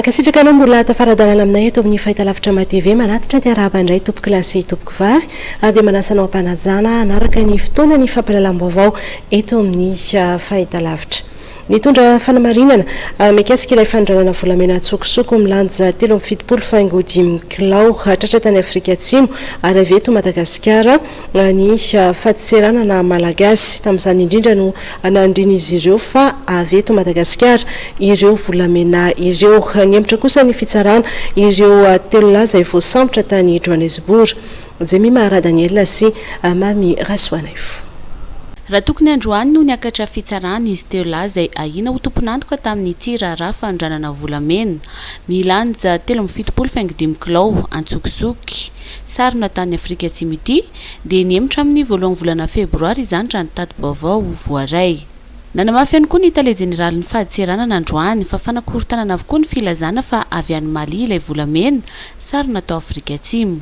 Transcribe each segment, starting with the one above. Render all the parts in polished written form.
Mankasitraka anao mbola tafaradalana aminay eto amin'ny fahitalavitra MATV manatitra ny arahaba indray tompoko lasy tompoko vavy dia manasanao ampanajana anaraka ny fotoana ny fampalalam-baovao eto amin'ny fahitalavitra. Nitondra fanamarinana mikasika ilay fanondranana volamena tsokosoko milanja 3.75 kilao tratra tany Afrika Atsimo ary avy eto Madagasikara ny fatiseranana malagasy tamin'izany indrindra no nandrina izy ireo fa avy eto Madagasikara ireo volamena ireo ngemitra kosa ny fitsarana ireo telo laza voasambotra tany Johannesburg. Jemima Daniel sy Mami Rasoanaifo. Raha tokony androany no niakatra fitsarana izy teo laza izay ahina ho tompon'antoka tamin'ny raharaha fanondranana volamena milanja 3.75 kilao antsokisoky sarina tany Afrika Atsimo ity dia niemitra amin'ny voalohan'ny volana febroary izany raha nitady vaovao voaray. Nanamafy ihany koa ny tale jeneraly ny fahadiseranana androany fa fanakorontanana avokoa ny filazana fa avy any Mali ilay volamena sarina tao Afrika Atsimo.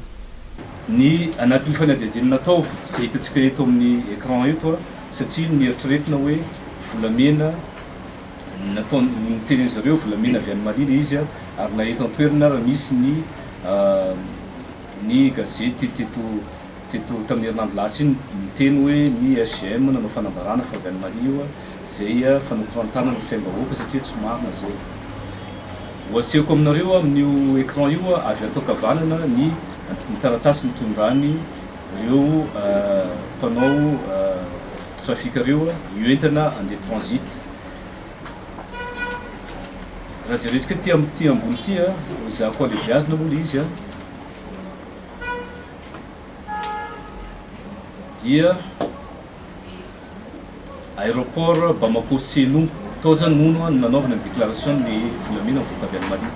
Ny anatin'ny fanadihadiana natao izay hitantsika eto amin'ny écran eto satria ny eritreretina hoe volamena natao nitenen'izy ireo volamena avy any Mali izy ary na eto an-toerana raha misy ny gazety teto tamin'ny herinandro lasa iny miteny hoe ny SGM nanao fanambarana fa avy any Mali io izay fanokorantana ny saim-bahoaka satria tsy marina zay. Hoasehoko aminareo amin'io écran io avy atao kavanana ny taratasy nitondrany ireo mpanao trafika ireo entana andeha transit. Raha jeretsika ty ambony ty zako alebiazina moa izy dia aéroport Bamako Seno tao zany mono nanaovana ny déclaration ny volamena mivoaka avy any Mali.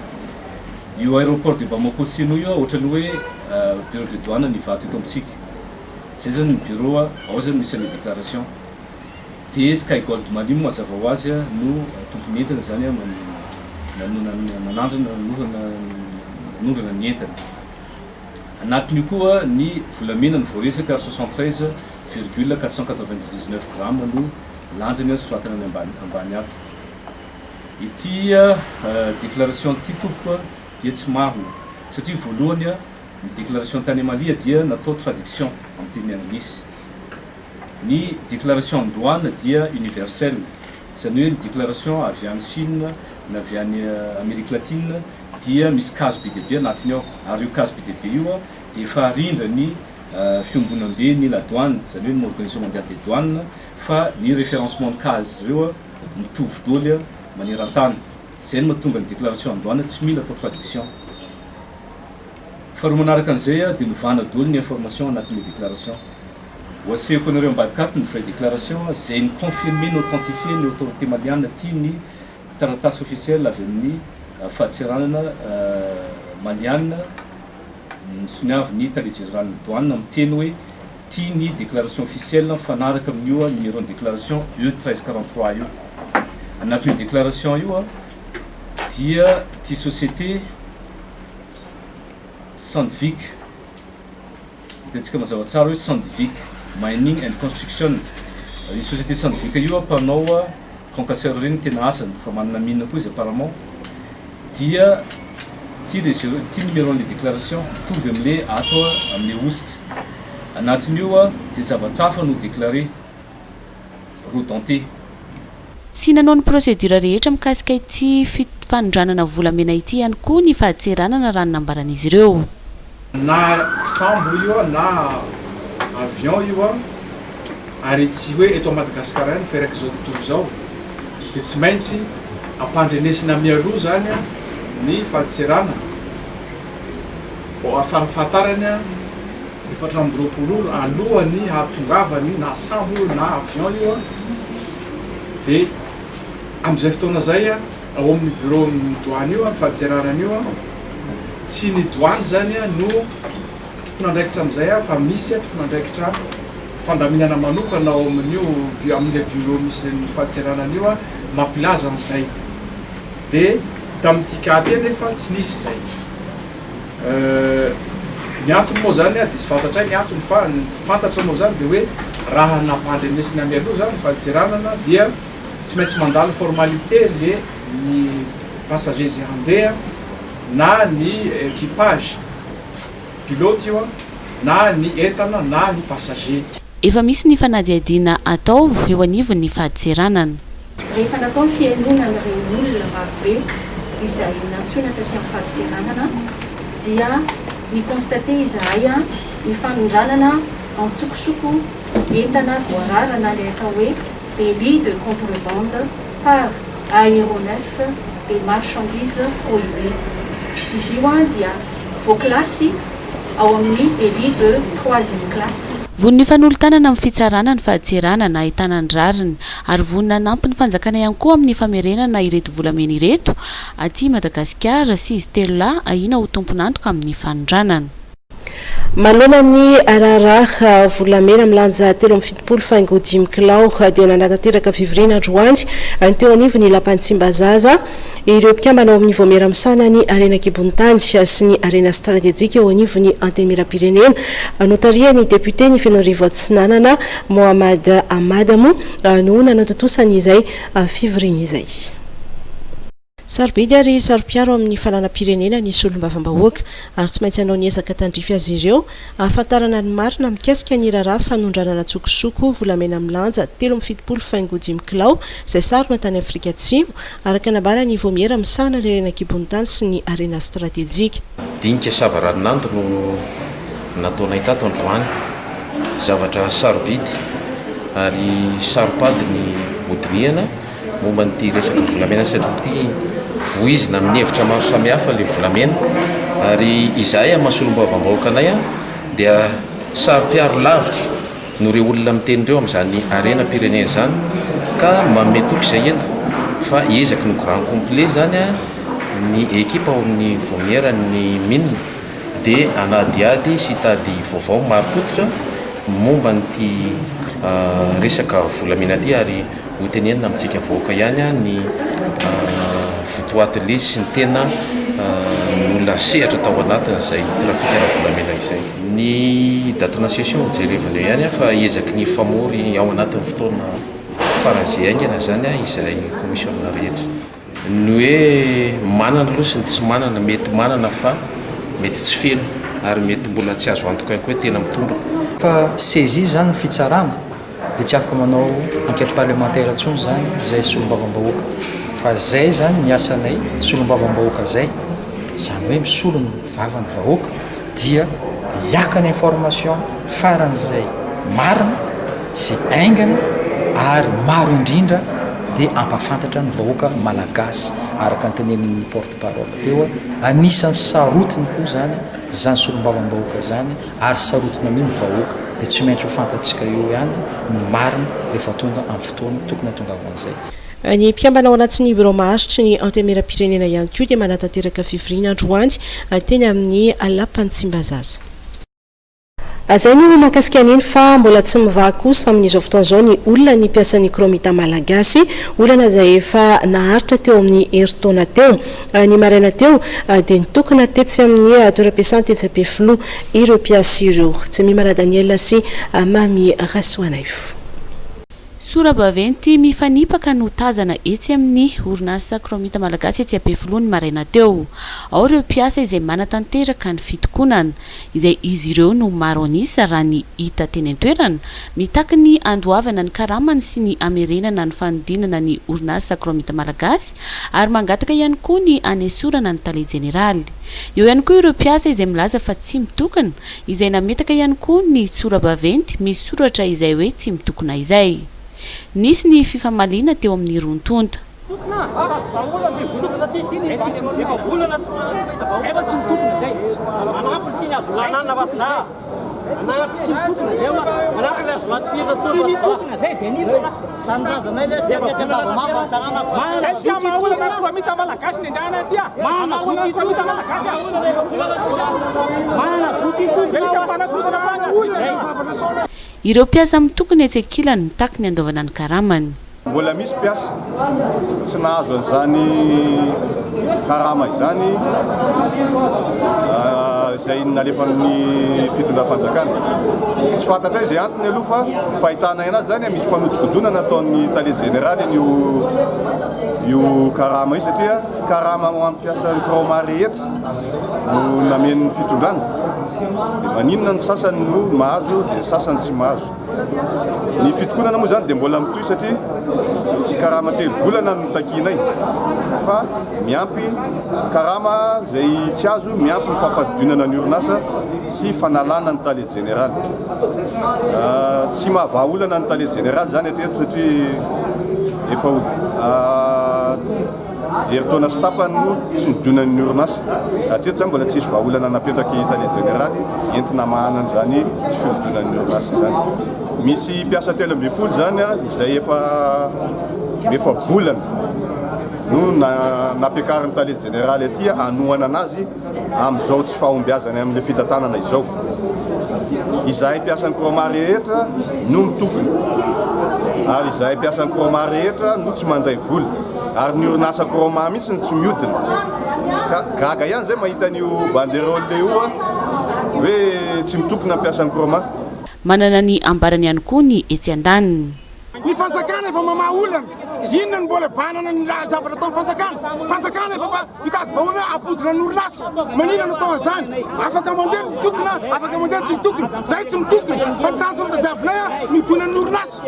Io aéroport de Bamako Seno io ohatrany hoe bureau de douane nivato eto amitsika. Zay zany ny bureau ao zany misy ny déclaration. Dia Sky Gold Mali moa mazava ho azy no tompony entana zany nanondrana ny entana. Anatin'io koa ny volamena ny voaresaka 73,499 grammes no lanjany soratana ny ambany ato. Ity déclaration ty tompoko dia tsy marina satria voalohany ny déclaration tany Mali dia natao traduction amin'ny teny anglisy. Ny déclaration en douane dia universelle, izany hoe ny déclaration avy any Chine na avy any Amérique latine dia misy case be dia be anatiny ao ary io case be dia be io dia efa rindra ny fiombonam-be ny la douane, izany hoe ny organisation mondiale des douanes fa ny référencement de case ireo mitovy daholo maneran-tany. Zay no mahatonga ny déclaration en douane tsy mila atao traduction. Faharoa manaraka an'izay dia novana daholo ny information anatin'ny déclaration. Hoasehoko anareo ambadikaty ny vraie déclaration izay ny confirmer ny authentifier ny autorité maliana ty ny taratasy officiel avy amin'ny fahadiseranana maliana nisoniavy ny tale général douane miteny hoe ty ny déclaration officielle mifanaraka amin'io numéro de déclaration E1343 io. Anatin'ny déclaration io dia ty société Sandvik hitantsika mazava tsara hoe Sandvik Mining and Construction. Io société Sandvik io mpanao concasseur reny tena asany fa manana mine koa izy apparemment. Dia ty numéro de déclaration mitovy amin'le ato amin'ny osika. Anatin'io dia zavatra hafa no déclaré rodenté. Tsy nanao ny procédure rehetra mikasika ity fanondranana volamena ity ihany koa ny fahadiseranana raha nambaran'izy ireo. Na sambo io na avion io ary tsy hoe eto Madagasikara ny feraka zao tontolo zao dia tsy maintsy ampandrenesina mialoha zany ny fahadiserana. Farafahatarany 420 alohany hahatongavany na sambo na avion io dia amin'izay fotoana zay ao amin'ny bureau ny douane io fahadiseranana io tsy ny douane zany no tompon'andraikitra amin'izay fa misy tompon'andraikitra fandaminana manokana ao amin'io amin'ilay bureau misy ny fahadiseranana io mampilaza an'izay. Dia tamin'ity kady nefa tsy nisy zay. Ny antony moa zany dia tsy fantatra ny antony fa ny fantatra moa zany dia hoe raha nampandrenesina mialoha zany fahadiseranana dia tsy maintsy mandalo formalité le ny passager zay handeha na ny équipage pilote io a na ny entana na ny passager. Efa misy ny fanadiadiana atao eo anivon'ny fahadiseranana. Rehefa natao fianonana ireny olona marobe izay natsoina taty amin'ny fahadiseranana dia ny constate izahay a ny fanondranana antsokosoko entana voararana ilay atao hoe délit de contrebande par aéronef et marchandises prohibées. Izy io a dia voaklasy ao amin'ny délit de 3e classe. Von'ny fanolotanana amin'ny fitsarana ny fahadiseranana ahitana ny rariny ary vonina nampy ny fanjakana ihany koa amin'ny famerenana ireto volamena ireto aty Madagasikara sy izy telo lahy ahina ho tompon'antoka amin'ny fanondranana. Manoloana ny ararah volamena milanja 3.70 faingo 5 kilao dia nanatateraka fivoriana androany teo anivony lapanitsimbazaza ireo mpikambana ao amin'ny voamera misana ny arena kibonitany sy ny arena stratégique eo anivony antemira-pirenena notaria ny député ny Fianarivou Atsinanana Mohamad Amadamo no nanatotosany izay fivoriana izay. Sarobidy ary saropiaro amin'ny falanam-pirenena ny solombavam-bahoaka ary tsy maintsy anao niezaka tandrify azy ireo ahafantarana ny marina mikasika ny raharaha fanondranana tsokosoko volamena milanja 3.70 faingo 5 kilao izay sarona tany Afrika Atsimo araka nabara ny voamiera misana ny arena kibonitany sy ny arena stratégique. Dinika savaranandro no nataonay tato androany zavatra sarobidy ary saropady ny hodiniana momba nyty resaka volamena satria ty voizina amin'ny hevitra maro samihafa le volamena ary izahay amasolombavam-bahoaka anay a dia saropiaro lavitra no reo olona mitenindreo amin'izany arena pirenena zany ka mametoky izay enta fa ezaka no grand complet zany a ny ekipa ao amin'ny vomiera ny minina dia anadiady sy tady vaovao maro fototra momba nyty resaka volamena ty ary ho tenenina amintsika vahoaka ihany a ny fotoatele sy ny tena olona sehatra tao anatiny izay trafikana volamena izay. Ny datena session jerevana ihany a fa ezaky ny famory ao anatin'ny fotoana faran'izay aingana zany a izay commissionna rehetra. Ny hoe manana aloha sy ny tsy manana mety manana fa mety tsy feno ary mety mbola tsy azo antoka ihany koa tena mitombo. Fa saisie zany ny fitsarana dia tsy afaka manao enquête parlementaire intsony zany izay solombavam-bahoaka fa zay zany miasanay solombavam-bahoaka zay zany hoe misolo ny vavan'ny vahoaka dia hiaka ny information faran'izay marina sy aingana ary maro indrindra dia ampafantatra ny vahoaka malagasy araka nytenenin'ny porte parole teo anisan'ny sarotiny koa zany zany solombavam-bahoaka zany ary sarotiny amin'ny vahoaka dia tsy maintsy ho fantatsika eo ihany ny marina rehefa tonga amin'ny fotoana tokony hatongavan'izay. Ny mpikambana ao anatin'ny bureau maharitry ny antemera-pirenena ihany koa dia manatateraka fivoriana androany teny amin'ny lapanitsimbazaza. Azay no mahakasika an'iny fa mbola tsy mivaha kosa amin'izao fotoan'izao ny olona ny mpiasan'ny kromita malagasy olana izay efa naharitra teo amin'ny heritaona teo ny maraina teo dia nitokana tetsy amin'ny toeram-piasana tetsy Ampefiloha ireo mpiasa ireo. Tsemimara Daniel sy Mami Rasoanaifo. Sorabaventy mifanipaka no tazana etsy amin'ny orinasa kromita malagasy etsy Ampefiloha ny maraina teo. Ao ireo mpiasa izay manatanteraka ny fitokonana izay izy ireo no maro anisa raha ny hita teny an-toerana mitaky ny andoavana ny karamany sy ny amerenana ny fanodinana ny orinasa kromita malagasy ary mangataka ihany koa ny anesorana ny tale jeneraly. Eo ihany koa ireo mpiasa izay milaza fa tsy mitokana izay nametaka ihany koa ny Sorabaventy misy soratra izay hoe tsy mitokona izay. Nisy ny fifamaliana teo amin'ny rontonta. Ireo mpiasa mitokony etsy ankilany mitaky ny andaovana ny karamany. Mbola misy mpiasa tsy nahazo an'izany karama izany zay nalefan'ny fitondram-panjakana tsy fantatra zay antony aloha fa fahitana anazy zany misy fanodikodonana ataon'ny tale général io karama io satria karama mampiasa ny kroma rehetra no namen'ny fitondrana maninona ny sasany no mahazo dia sasany tsy mahazo ny fitokonana moa zany dia mbola mitoy satria tsy karama telo volana no takinay fa miampy karama zay tsy azo miampy ny fampadidinana ny orinasa sy fanalana ny tale général tsy mahavaolana ny tale général zany atreto satria efa heritaona sy tapany no tsy nidonan'ny orinasa atreto zany mbola tsisy vahaolana napetraky tale général entina mahanany zany tsy firodonan'ny orinasa zany misy mpiasa 3 zany izay efa bolana no nampiakariny tale général aty anohana anazy amin'izao tsy fahombiazany amin'le fitantanana izao izahay mpiasan'ny kroma rehetra no mitokony ary izahay mpiasan'ny kroma rehetra no tsy mandray vola ary ny orinasa kroma mihitsy tsy miodina ka gaga ihany zay mahita an'io banderole io hoe tsy mitokony ampiasan'ny kroma manana ny ambarany ihany koa ny etsy andaniny ny fanjakana efa mamaolana inona ny mbola banana ny raha zavatra atao fanjakana efa mitady vahoana apodina ny orinasa maninona natao an'izany afaka mandeha mitokona afaka mandeha tsy mitokona zay tsy mitokona fa ny tanjona tadiavinay midona ny orinasa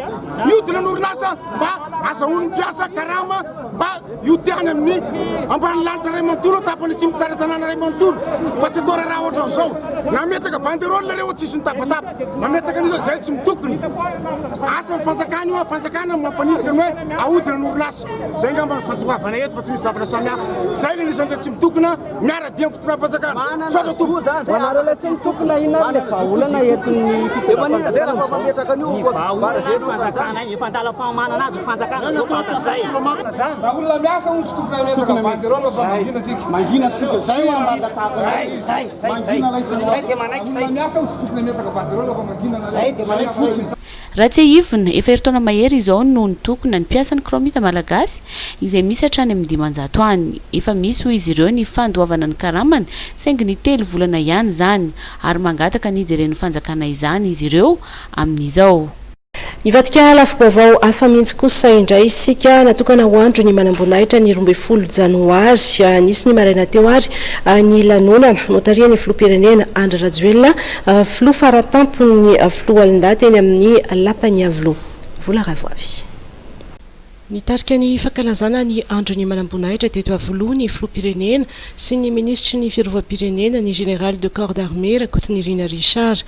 miodina ny orinasa mba azahoan'ny mpiasa karama mba iotiany amin'ny ambany lanitra ray manontolo tapany tsy mitsara tanàna ray manontolo fa tsy atao raha ohatra an'izao nametaka banderole reo tsisy ny tapatapa nametaka an'izao zay tsy mitokony asa ny fanjakana io fanjakana mampaniraka ny hoe ahodina ny orinasa zay ngamba ny fatoavana eto fa tsy misy zavatra samihafa zay le nisandre tsy mitokona miara-dia fotoram-panjakana anareo le tsy mitokona ina le vaolana entin'ny mametraka an'io fanjakana efa andala-pahamana anazy fanjakana zao fantatra zay olona miasa tsy tokona metaka banderole fa mangina tsika mangina tsika zay dia manaiky zay miasa tsy tokona metaka banderole fa mangina zay dia manaiky fotsiny raha tsy hivina efa heritaona mahery izao no nitokona ny mpiasan'ny kromita malagasy izay misy hatrany amin'ny 500 any efa misy ho izy ireo ny fandoavana ny karamany saingy ny 3 volana ihany zany ary mangataka ny ijeren'ny fanjakana izany izy ireo amin'izao ivatika lafim-baovao hafa mihitsy kosa indray isika natokana ho andro ny manam-boninahitra ny 12 janoary nisy ny maraina teo ary ny lanonana notarian'ny filoha-pirenena Andry Rajoelina filoha faratampony filoha Alinda teny amin'ny lapany avloha vola ravoavy nitarika ny fankalazana ny andro ny manam-boninahitra teto avloha ny filoha-pirenena sy ny ministry ny fiarovam-pirenena ny général de corps d'armée Rakotonirina Richard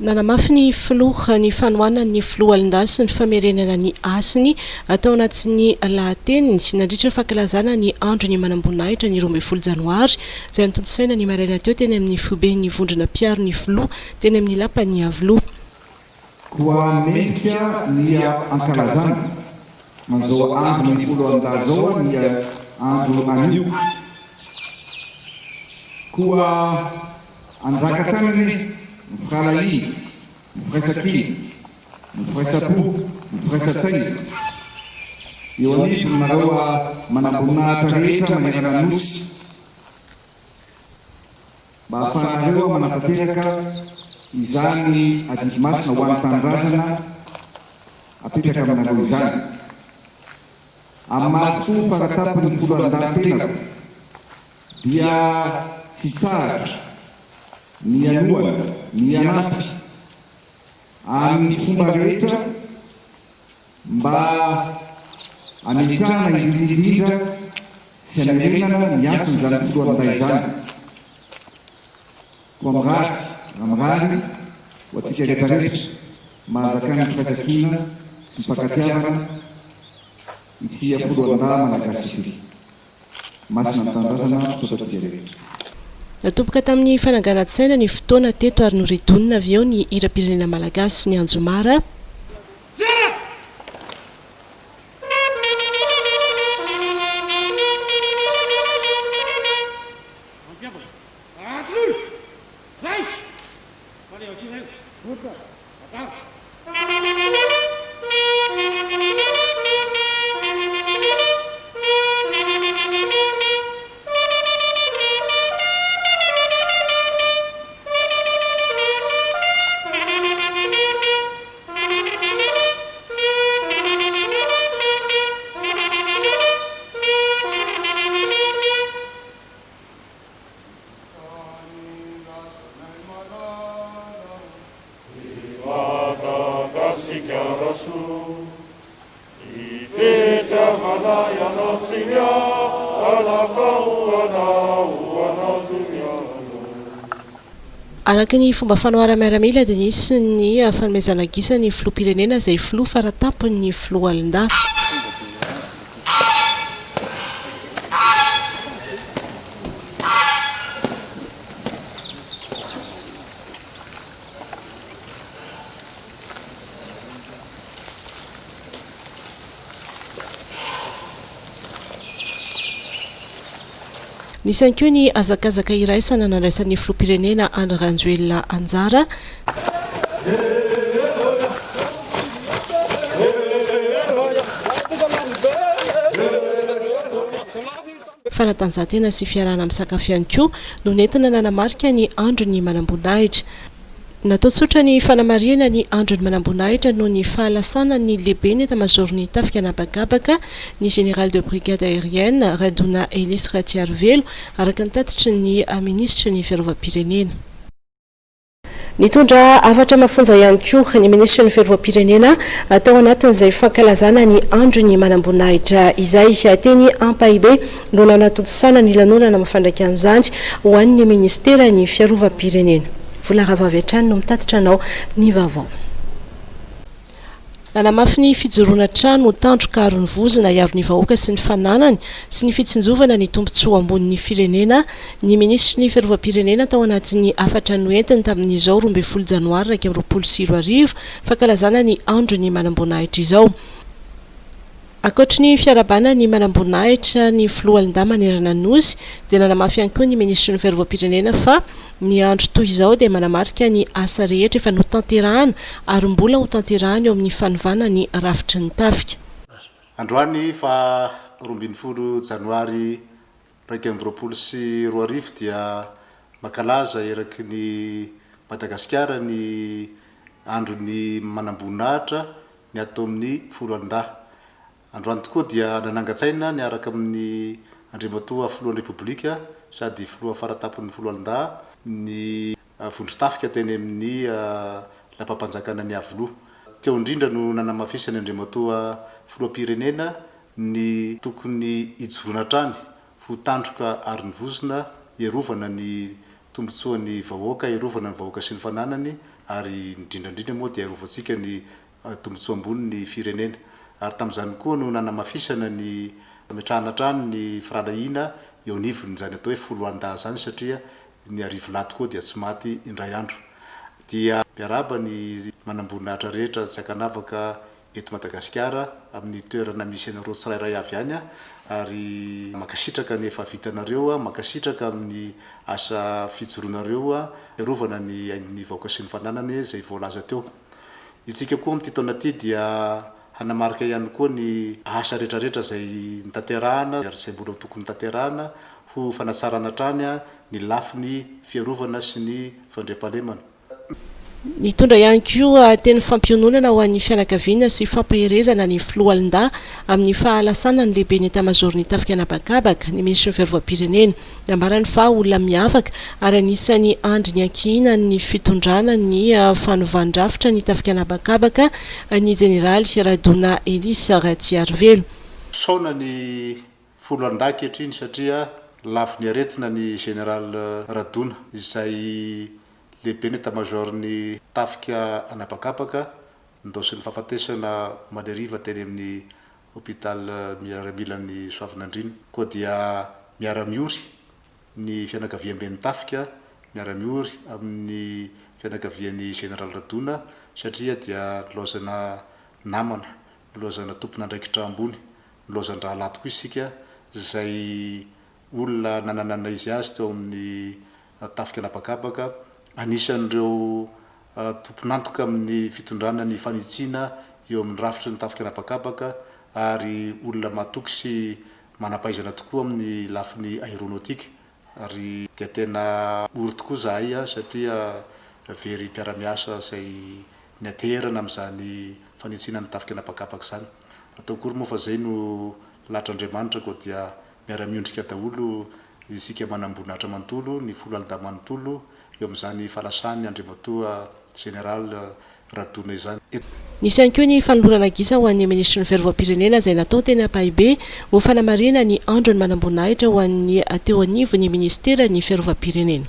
nanamafy ny filoha ny fanohanana ny filoha Alinda sy ny famerenana ny asiny atao anaty ny lahateniny nandritra ny fankalazana ny andro ny manam-boninahitra ny 12 janoary izay nitontosaina ny maraina teo teny amin'ny foben'ny vondrona piaro ny filoha teny amin'ny lapany avloha koa mendrika ny ankalazana manzao andro ny folo Alinda zao ny andro anio koa andrakatsanany mifalai, mifraisakiny, mifraisapo, mifraisatsaina. Eo anivo nareo manam-boninahitra rehetra manerana nosy. Mba ahafahanareo manatanteraka izany adidy masina ho an'ny tanindrazana apetraka aminareo izany. Amin'ny mahatso faratapony folo Alindan-tenako dia tsy tsaratra ny anoana, ny anampy amin'ny fomba rehetra mba ametrahana indrindrindrindra sy amerenana ny asony izany folo Alinda izany. Ko amrary ho atsika rehetra rehetra mahazaka ny firaisakina sy ny fankatiavana ity folo Alinda malagasy ity. Masina mitandrazana sotra dia rehetra. Natomboka tamin'ny fananganan-tsaina ny fotoana teto ary noridonina avy eo ny hira-pirenena malagasy sy ny Anjomara. araka ny fomba fanoara miaramila dia nisy ny fanomezana gisa ny filoha-pirenena izay filoha faratapony filoha alin-da nisy ihany koa ny azakazaka iraisana nandraisan'ny filoha-pirenena Andry Rajoelina Anjara fanatanjahantena sy fiarahana amin'ny sakafo ihany koa no nentina nanamarika ny andro ny manam-boninahitra. Natao tsotra ny fanamarihana ny andro ny manam-boninahitra noho ny fahalasana ny lehibe ny etamajoro-ny tafika anabakabaka ny général de brigade aérienne Radona Elisy Ratsiarivelo araka ny tatitry ny ministre ny fiarovam-pirenena. Nitondra avatra mafonja ihany koa ny ministra ny fiarovam-pirenena tao anatin'izay fankalazana ny andro ny manam-boninahitra izay teny ampahibe no nanatodisana ny lanonana mafandraika an'izany ho an'ny ministera ny fiarovam-pirenena. Volarava trano no mitatitra anao ny vaovao. Nanamafy ny fijoroana trano tandroka arony vozona iaro ny vahoaka sy ny fananany sy ny fitsinjovana ny tombontsoa ambonin'ny firenena ny ministra ny fiarovam-pirenena tao anatin'ny afatra noentiny tamin'izao 12 janoary 2024 fankalazana ny andro ny manam-boninahitra izao. Akoatra ny fiarabana ny manam-boninahitra ny filoha alin-da manerana nosy dia nanamafy ihany koa ny ministra ny fiarovam-pirenena fa ny andro toy izao dia manamarika ny asa rehetra efa notanterahana ary mbola ho tanterahana eo amin'ny fanovana ny rafitry ny tafika. Androany fa 12 janoary 2024 dia makalaza eraky ny Madagasikara ny andro ny manam-boninahitra ny atao amin'ny folo alin-da. Androany tokoa dia nanangatsaina niaraka amin'ny andriamatoa filohan'ny repoblika sady filoha faratapon'ny folo alin-da ny vondro tafika teny amin'ny lapam-panjakana ny avoloha. Teo indrindra no nanamafisany andriamatoa filoha-pirenena ny tokony hijoroana trany ho tandroka ary ny vozona iarovana ny tombotsoan'ny vahoaka, iarovana ny vahoaka sy ny fananany ary indrindrandrindra moa dia iarovatsika ny tombotsoa ambony ny firenena. Ary tamin'izany koa no nanamafisana ny metrahana trano ny firalahiana eo anivony zany atao hoe folo alin-da zany satria ny arivo lato koa dia tsy maty indray andro. Dia miaraba ny manam-boninahitra rehetra tsy akanavaka eto Madagasikara amin'ny toerana misy anareo tsirairay avy any ary makasitraka ny efa vitanareo, makasitraka amin'ny asa fijoroanareo iarovana ny vahoaka sy ny fananany izay voalaza teo. Itsika koa amin'ity taona ity dia hanamarika ihany koa ny asa rehetrarehetra izay nitanterahana ary izay mbola tokony nitanterahana ho fanatsarana trany ny lafiny fiarovana sy ny fandriam-pahalemana. Nitondra ihany koa teny fampiononana ho an'ny fianakaviana sy fampaherezana ny filoha alin-da amin'ny fahalasana ny lehibe ny etamajoro-ny tafika anabakabaka ny ministra ny fiarovam-pirenena nambarany fa olona miavaka ary anisan'ny andry ny ankihina ny fitondrana ny fanovandravitra ny tafika anabakabaka ny jeneraly Radona Elisy Ratsiarivelo. Saona ny folo alin-da ankehitriny satria lafo ny aretina ny général Radona izay lehibe ny etamajoro-ny tafika anabakabaka ndao sy ny fahafatesana maleriva teny amin'ny hôpital miaramilan'ny Soavinandrina. Koa dia miara-miory ny fianakaviam-ben'ny tafika, miara-miory amin'ny fianakavian'ny général Radona satria dia lozana namana, lozana tompona andraikitra ambony, lozan-draha lato koa isika izay olona nananana izy azy teo amin'ny tafika anabakabaka. Anisan'ireo tomponantoka amin'ny fitondrana ny fanitsiana eo amin'ny rafitry ny tafika anabakabaka ary olona matoky sy manampaizana tokoa amin'ny lafiny aéronautique ary dia tena ory tokoa zahay satria very mpiara-miasa izay niaterana amin'izany fanitsiana ny tafika anabakabaka izany. Atao kory moa fa izay no latr'Andriamanitra koa dia miara-miondrika daholo isika manam-boninahitra manontolo ny folo alin-da manontolo eo amin'izany fahalasany andriamatoa général Radona izany. nisy ihany koa ny fanolorana gisa ho an'ny ministra ny fiarovam-pirenena izay natao teny ampahibe ho fanamarina ny andro ny manam-boninahitra ho an'ny teo anivo ny ministera ny fiarovam-pirenena.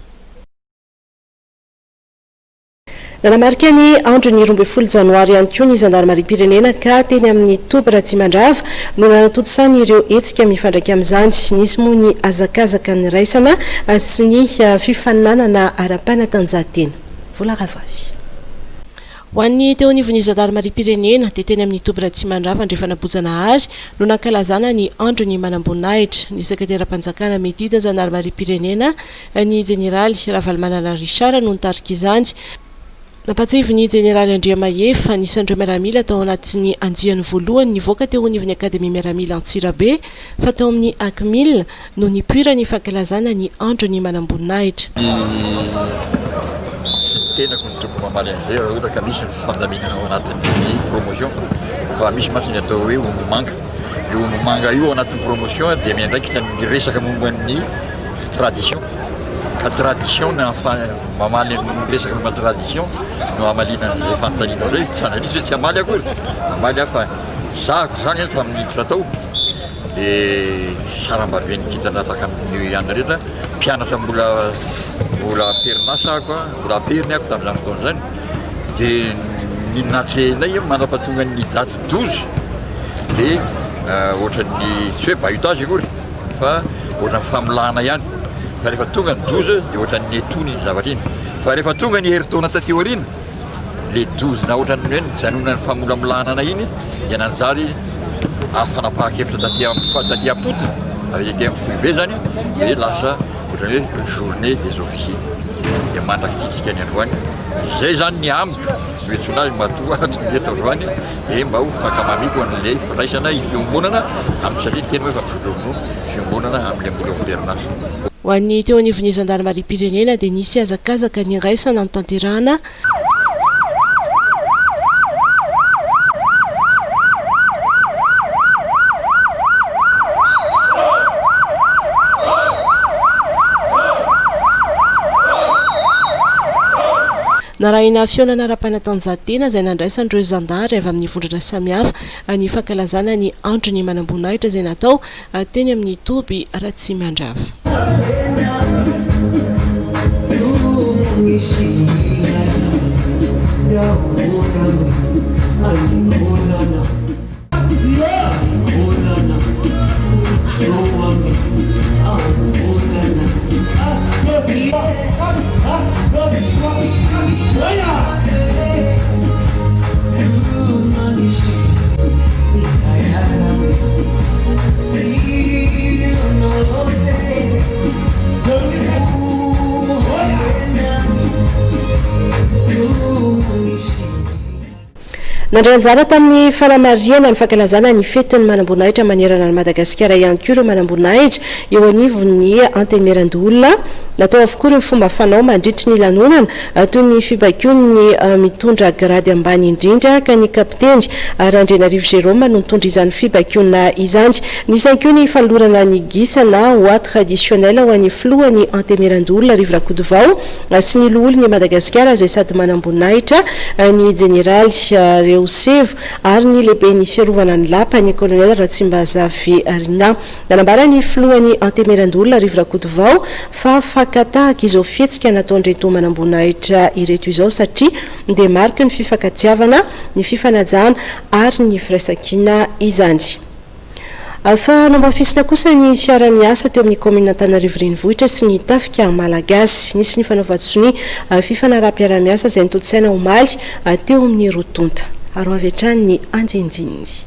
Nanamarika ny andro ny 12 janoary ihany koa ny zandarmarim-pirenena ka teny amin'ny Toby Ratsimandrava no nanatodisany ireo hetsika mifandraika amin'izany. Nisy moa ny azakazaka ny raisana sy ny fifaninanana ara-panatanjahantena. Vola ravavy. Ho an'ny teo anivon'ny zandarmarim-pirenena dia teny amin'ny Toby Ratsimandrava Andriafanabozanahary no nankalazana ny andro ny manam-boninahitra. Ny sekretera-panjakana medida zandarmarim-pirenena ny jeneraly Ravalomanana Richard no nitarika izany. Nampatsivo ny jeneraly Andriamahefa nisandreo miaramila tao anatin'ny anjiany voalohany nivoaka teo anivon'ny akademia miaramila Antsirabe fa tao amin'ny Akmil no nipoira ny fankalazana ny andro ny manam-boninahitra. Tenako ny toko mamaly an'izay raha ohatra ka misy ny fandaminana ao anatin'ny promotion fa misy masiny atao hoe ombomanga. Io ombomanga io ao anatin'ny promotion dia miandraikitra ny resaka momban'ny tradition. Ka tradition na mamaly resaka momba tradition no amalina an'izay fanontaniana zay sanadrisy hoe tsy amaly akory amaly aho fa zahako zany a tamin'ny tratao dia sarambabe ny kitana taka amin'ny ihany rehetra mpianatra mbola perinasa ako mbola aperiny ako tamin'izany fotoana zany dia ninatrehnay manam-patonga ny daty 12 dia ohatran'ny tsy hoe bahutage akory fa ohatran'ny familana ihany fa rehefa tonga ny 12 dia ohatran'ny etony ny zavatra iny fa rehefa tonga ny herintaona taty aoriana le 12 na ohatran'ny hoe janona ny famolamilana iny dia nanjary afanapahakevitra taty apotony avy amin'ny foibe zany dia lasa ohatran'ny hoe journée des officiers dia mandrakitsitsika ny androany izay zany ny amiko noetsonazy matoa tongeto androany dia mba ho fakamamiko an'ilay firaisana fiombonana amin'ny satria teny hoe fampisotro ronono fiombonana amin'ilay mbola perinasa. Ho an'ny teo anivon'ny zandarmarim-pirenena dia nisy azakazaka ny raisana ny tanterahana narahina fionana ara-panatanjahantena izay nandraisan'ireo zandary avy amin'ny vondrana samihafa ny fankalazana ny andro ny manam-boninahitra izay natao teny amin'ny Toby Ratsimandrava. Nandray anjara tamin'ny fanamariana ny fankalazana ny fetin'ny manam-boninahitra manerana ny Madagasikara ihany koa ireo manam-boninahitra eo anivon'ny anteny Merandolona natao avokoa ireo fomba fanao mandritry ny lanonana toy ny fibaikoan'ny mitondra grady ambany indrindra ka ny kapiteny Randrenarivo Jérôme no nitondra izany fibaikoana izany. Nisy ihany koa ny fanolorana ny gisana oa traditionnel ho an'ny filohan'ny anteny Merandolona Rivo Rakodivao sy ny loholon'ny Madagasikara izay sady manam-boninahitra ny jeneraly Sevo ary ny lehibe ny fiarovana ny lapa ny kolonel Ratsimbazavy Rina nanambara ny filohan'ny anteny Merandolona Rivo Rakodivao fa fakatahaka izao fihetsika nataon'ireto manam-boninahitra ireto izao satria dia mariky ny fifankatiavana ny fifanajana ary ny firaisankina izany. Fa nombafisina kosa ny fiara-miasa teo amin'ny komina Antananarivo renivohitra sy ny tafika malagasy nisy ny fanaovan-tsony fifanaraha-piara-miasa izay nitotsaina omaly teo amin'ny rotonta ary avy hatrany ny anjenjiny.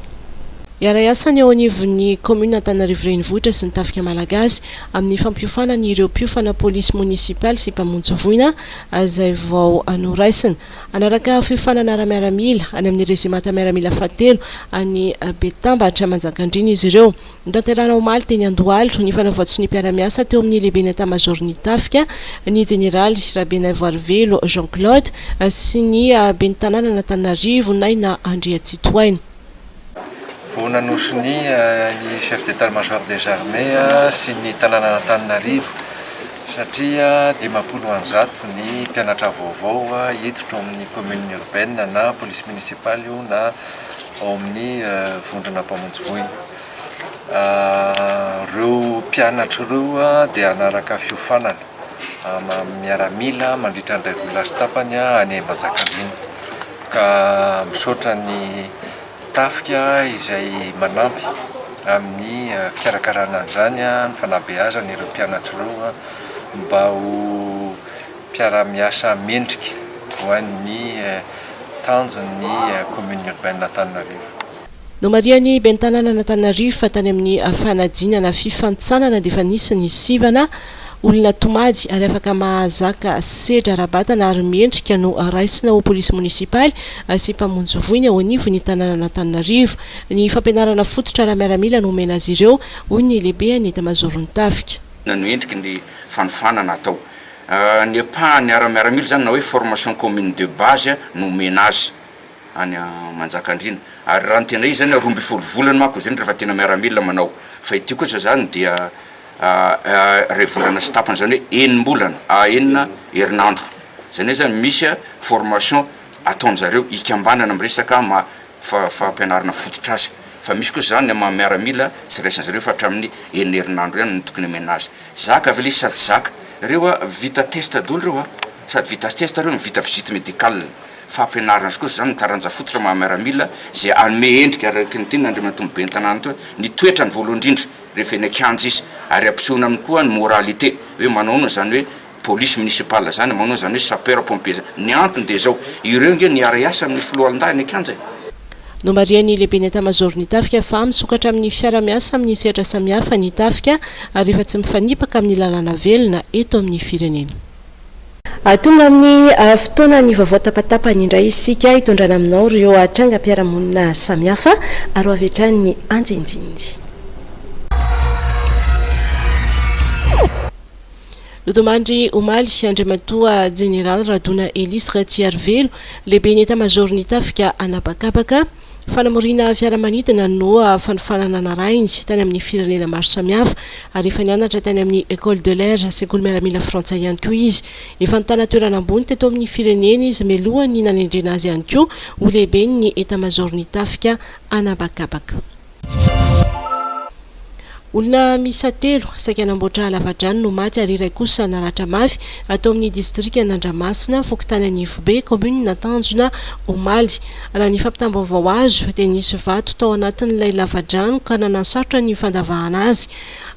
Iara-iasany eo anivon'ny komina Antananarivo renivohitra sy ny tafika malagasy amin'ny fampiofanana ireo mpiofana polisy munisipaly sy mpamonjy voina izay vao noraisina anaraka fiofanana ara-miaramila any amin'ny rezimanta miaramila fatelo any Betambatra Manjakandrina izy ireo. Nitanterana omaly teny Andohalo ny fanaovan-tsony mpiara-miasa teo amin'ny lehiben'ny etat-major ny tafika ny jeneraly Rabenavoarivelo Jean-Claude sy ny ben'ny tanàna Antananarivo Naina Andriatsitoaina. Nanosiny ny chef d'état-major des armées sy ny tanàna Antananarivo satria 500 ny mpianatra vaovao hiditra amin'ny commune urbaine na police municipale io na ao amin'ny vondrona mpamonjivoy. Reo mpianatra reo dia anaraka fiofanana miaramila mandritra andray volazy tapany any Manjakandriana ka misaotra ny tafika izay manampy amin'ny fikarakarana an'izany ny fanabeazana ireo mpianatra ireo mba ho mpiara-miasa mendrika ho an'ny tanjon'ny commune urbaine Antananarivo. No mariany ben'ny tanàna Antananarivo fa tany amin'ny fanadinana fifantsanana dia efa nisy ny sivana olona tomady ary afaka mahazaka sedra rabatana ary mendrika no raisina ho polisy munisipaly sy mpamonjy voiny ao anivo ny tanàna Antananarivo. Ny fampianarana fototra raha miaramila no omena azy ireo hoy ny lehibe ny etamajoro ny tafika. No endriky ny fanofanana atao ny apahany ara-miaramila zany na hoe formation commune de base no omena azy any Manjakandriana ary raha ny tena izy zany 12 volana mako zany rehefa tena miaramila manao fa ity kosa zany dia ray volana sy tapany zany hoe enimbolana enina herinandro zany hoe zany misy formation ataon'zareo ikambanana amresaka fampianarana fototra azy fa misy kosa zany ama miaramila tsy raisan'zareo fa hatramin'ny enina herinandro ihany ny tokony amena azy zaka avele sady zaka reo vita test dolo reo sady vita test reo vita visite médicale fampianarana azy kosa zany taranja fototra mahamiaramila zay anome endrika araky ny tena Andriamanitra be ny tanàna to ny toetra ny voalohany indrindra rehefa eny akanjo izy ary ampisehoana aminy koa ny moralité hoe manao zany hoe police municipale zany manao zany hoe sapeur pompier ny antony dia zao ireo nge niara-iasa amin'ny filohan-dahy ny akanjo. No mariany lehibe ny etamajoro ny tafika fa misokatra amin'ny fiara-miasa amin'ny sehatra samihafa ny tafika ary efa tsy mifanipaka amin'ny lalàna velona eto amin'ny firenena. Tonga amin'ny fotoana ny vaovao tapatapany indray isika hitondrana aminao ireo trangam-piarahamonina samihafa ary avetrany anjinjinjy. Lotomandry omaly Andriamatoa General Radona Elis Ratsiarvelo lehibe ny etamajoro ny tafika anabakabaka fanamorina fiaramanidina no fanofanana narainy tany amin'ny firenena maro samihafa ary efa nianatra tany amin'ny école de l'air sekoly miaramila frantsay ihany koa izy efa nitana toerana ambony teto amin'ny firenena izy melohany nanendrena azy ihany koa ho lehibe ny etamajoro ny tafika anabakabaka. Olona misa telo saika namboatra lavadrano no maty ary iray kosa naratra mafy atao amin'ny distrika Nandramasina fokotany Anivobe commune Natanjona Omaly. Raha ny fampitam-baovao azo dia nisy vato tao anatin'ilay lavadrano ka nanasarotra ny fandavahana azy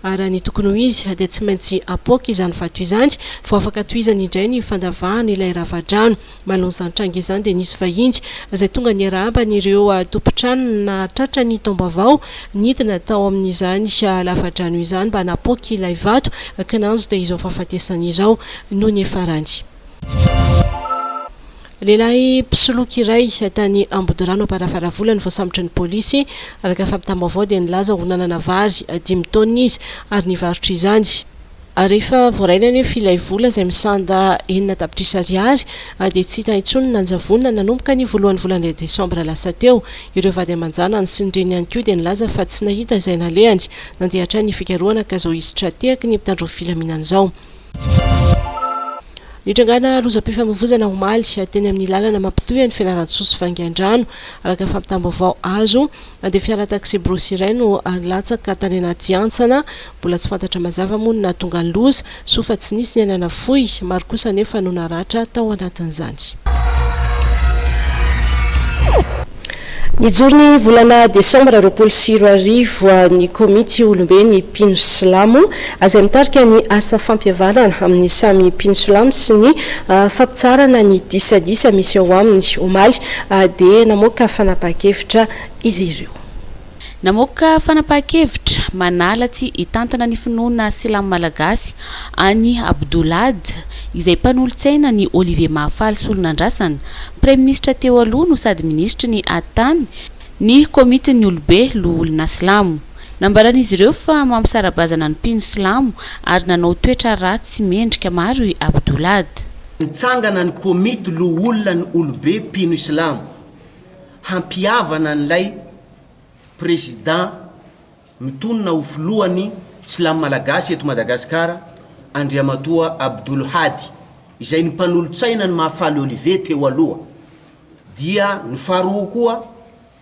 ary ny tokony ho izy dia tsy maintsy apoaka izany vato izany vao afaka tohizany indray ny fandavahana ilay lavadrano. Malon'izany tranga izany dia nisy vahiny izay tonga niaraban'ireo tompontrano na tratra ny taom-baovao nidina tao amin'izany lavadrano izany mba napoaka ilay vato kananjo dia izao fahafatesana izao no ny efarany. Lehilahy mpisoloky iray tany Ambodirano Amparafaravolany voasambotra ny polisy araka fampitam-baovao dia nilaza ho nanana vary 5 taona izy ary nivarotra izany. Rehefa voaraina nefa ilay vola izay misanda 9 tapitrisa ariary dia tsy hita intsony nanjavona nanomboka ny voalohan'ny volana Desambra lasa teo. Ireo vady aman-jana ny sinireny ihany koa dia nilaza fa tsy nahita izay nalehany nandeha hatrany ny fikarohana ka izao hisitra tehaka ny mpitandro filaminana izao. Nitrangana lozam-pifamoivoizana omaly teny amin'ny lalana mampitohy ny fianaran-tsosy Vangaindrano araka fampitam-baovao azo dia fiara taxi brosy iray no latsaka tany anaty antsana mbola tsy fantatra mazava moa ny nahatonga ny loza sofa tsy nisy ny anana fohy maro kosa nefa no naratra tao anatin'izany. Nijoro ny volana Desambra 2024 ny komity olombe ny Mpino Silamo azay mitarika ny asa fampihavanana amin'ny samy Mpino Silamo sy ny fampitsarana ny disadisa misy ao amin'ny omaly dia namoaka fanapahan-kevitra izy ireo. Namoaka fanapahan-kevitra manalatsy hitantana ny finoana Silamo malagasy any Abdoulad izay mpanolotsaina ny Olivier Mahafaly solonandrasana Premier ministre teo aloha no sady ministre ny atany ny komity ny olobe olona Silamo. Nambaran'izy ireo fa mampisarabazana ny Mpino Silamo ary nanao toetra ratsy mendrika maro i Abdoulad. Nitsangana ny komity olona ny olobe Mpino Silamo hampiavana n'ilay président mitonona ho filohany Silamo malagasy eto Madagasikara Andriamatoa Abdul Hadi izay ny mpanolotsaina ny Mahafaly Olivier teo aloha, dia ny faharoa koa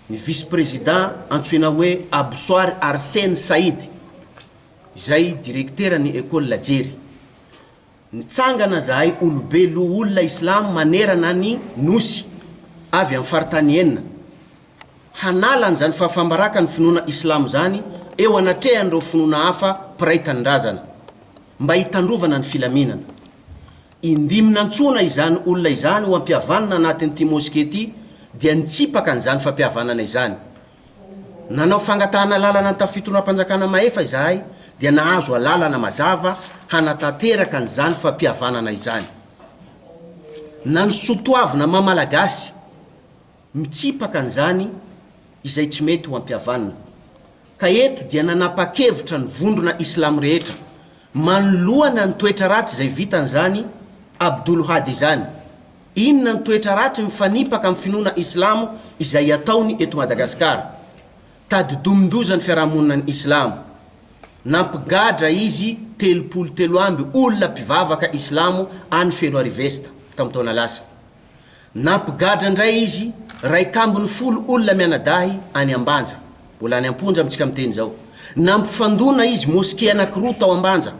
ny vice-président antsoina hoe Absoar Arsène Saïd izay directeur ny école Lajery. Nitsangana zahay olobe lo olona islam manerana ny nosy avy amin'ny faritany enina hanala n'izany fahafambaraka ny finoana islam zany eo anatrehan'ireo finoana hafa piray tanindrazana mba hitandrovana ny filaminana. Indimina antsona izany olona izany ho ampihavanana anatin'ity moské ity dia nitsipaka an'izany fampihavanana izany. Nanao fangatahana lalana ny tafitondram-panjakana maefa izahay dia nahazo alalana mazava hanatanteraka an'izany fampihavanana izany. Na ny sotoavina mamalagasy mitsipaka an'izany izay tsy mety ho ampihavanana. Ka eto dia nanapa-kevitra ny vondrona islam rehetra manoloana ny toetra ratsy izay vitan'izany Abdul Hadi zany. Inona ny toetra ratsy mifanipaka amin'ny finoana islamo izay ataony eto Madagasikara? Tadidomindozany ny fiarahamonina ny islamo. Nampigadra izy 33 amby olona mpivavaka islamo any feno arivesta tamin'ny taona lasa. Nampigadra ndray izy 140 olona mianadahy any Ambanja, mbola any Amponja amintsika miteny zao. Nampifandona izy moské anankiroa tao Ambanja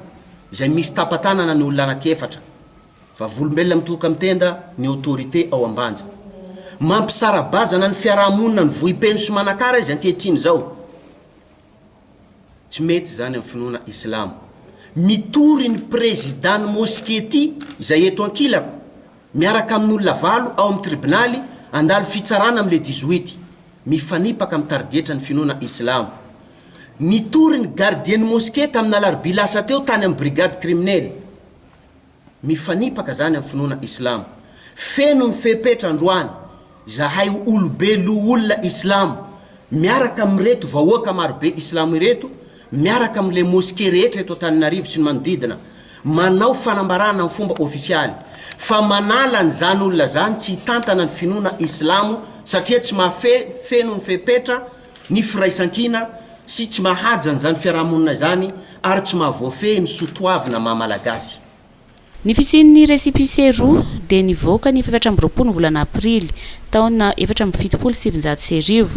izay misy tapatanana ny olona anankiefatra. Fa volombelona mitoka mitenda ny autorité ao Ambanja. Mampisarabazana ny fiarahamonina ny vohipeno sy manakara izy ankehitriny zao. Tsy mety zany amin'ny finoana islamo. Mitory ny président ny moské ty izay eto ankilako miaraka amin'olona valo ao amin'ny tribunaly andalo fitsarana am'le 18 mifanipaka amin'ny targetra ny finoana islamo. Nitory ny gardien ny moské tamin'ny alarobia lasa teo tany amin'ny brigade criminelle mifanipaka zany amin'ny finoana islamo. Feno ny fepetra androany zahay olobe lo olona islamo miaraka amin'ireto vahoaka marobe islamo ireto, miaraka amin'le moské rehetra eto Antananarivo sy ny manodidina, manao fanambarana amin'ny fomba ofisialy fa manala n'izany olona zany tsy hitantana ny finoana islamo satria tsy mahafeno ny fepetra ny firaisan-kina sy tsy mahaja n'izany fiarahamonina zany ary tsy mahavoafe ny sotoavina mahamalagasy. Ny fisian'ny récépissé roa dia nivoaka ny 7 volana aprily taona 1770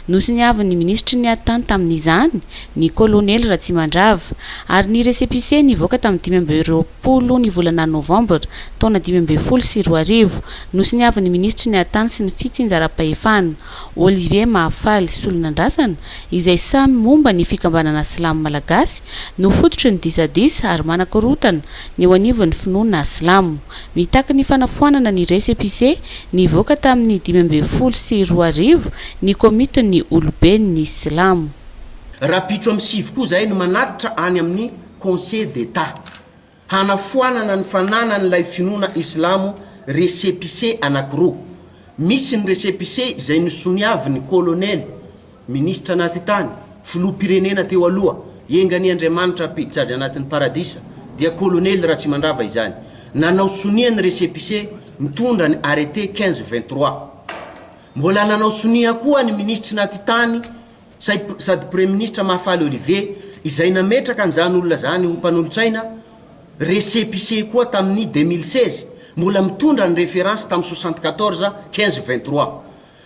nosy ny avy ny ministry ny atany tamin'izany ny colonel Ratsimandrava ary ny récépissé nivoaka tamin'ny 20 ny volana novambra taona 2012 nosy ny avy ny ministry ny atany sy ny fitsinjaram-pahefana Olivier Mahafaly Solonandrasana izay samy momba ny fikambanana silamo malagasy no fototry ny disadisa ary manakorotana ny eo anivon'ny finoana silamo. Mitaka ny fanafoanana ny récépissé nivoaka tamin'ny 2012 ny komite ny olobe ny silamo. Rapitro amin'ny sivy koa zahay no manatitra any amin'ny conseil d'état hanafoanana ny fanana n'ilay finoana islamo récépissé anankiroa. Misy ny récépissé izay nisoniavy ny colonel ministre anaty tany filoham-pirenena teo aloha Engany Andriamanitra apiditradry anatin'ny paradisa dia colonel Ratsimandrava izany. Nanao sonia ny récépissé mitondra ny arrêté 1523. Mbola nanao sonia koa ny ministre anaty tany sady premier ministre Mahafaly Olivier izay nametraka an'izany olona zany ho mpanolotsaina récépissé koa tamin'ny 2016 mbola mitondra ny référence tamin'ny 74 1523.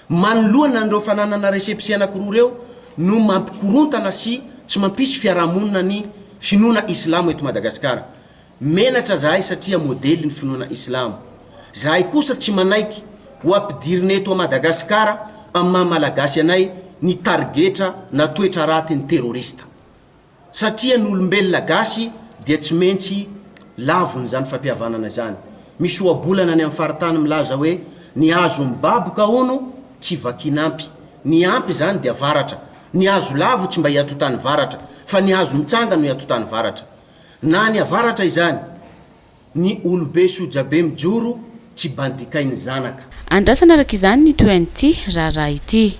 Manoloana n'ireo fananana récépissé anankiroa reo no mampikorontana sy tsy mampisy fiarahamonina ny finoana islamo eto Madagasikara. Menatra zahay satria modely ny finoana islamo. Zahay kosa tsy manaiky ho ampidirina eto Madagasikara amin'ny mahamalagasy anay ny targetra na toetra raty ny terrorista. Satria ny olombelona gasy dia tsy maintsy lavony zany fampihavanana zany. Misy ohabolana ny amin'ny faritany milaza hoe ny azo mibaboka ono tsy vakinampy. Ny ampy zany dia varatra. Ny azo lavo tsy mba hiatotany varatra fa ny azo mitsanga no hiatotany varatra. Na ny avaratra izany ny olobe sojabe mijoro tsy bandikainy zanaka. Andrasana araka izany ny toen'ity raharaha ity.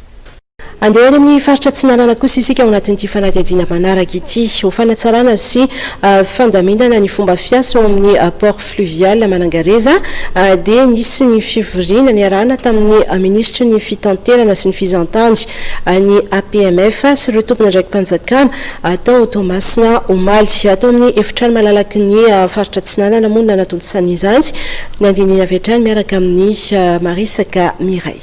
andeha eny amin'ny faritra tsinanana kosa isika ao anatin'ity fanadihadiana manaraka ity ho fanatsarana sy fandamindana ny fomba fiasa ao amin'ny port fluvial Manangareza dia nisy ny fivoriana ny arahana tamin'ny ministra ny fitanterana sy ny fizantanjy ny APMF sy ireo tompona ndraiky mpanjakana atao Tomasina Omaly atao amin'ny efitrano malalaky ny faritra tsinanana moa nanatondisany izany ny andininy avy hatrany miaraka amin'ny Marisaka Miray.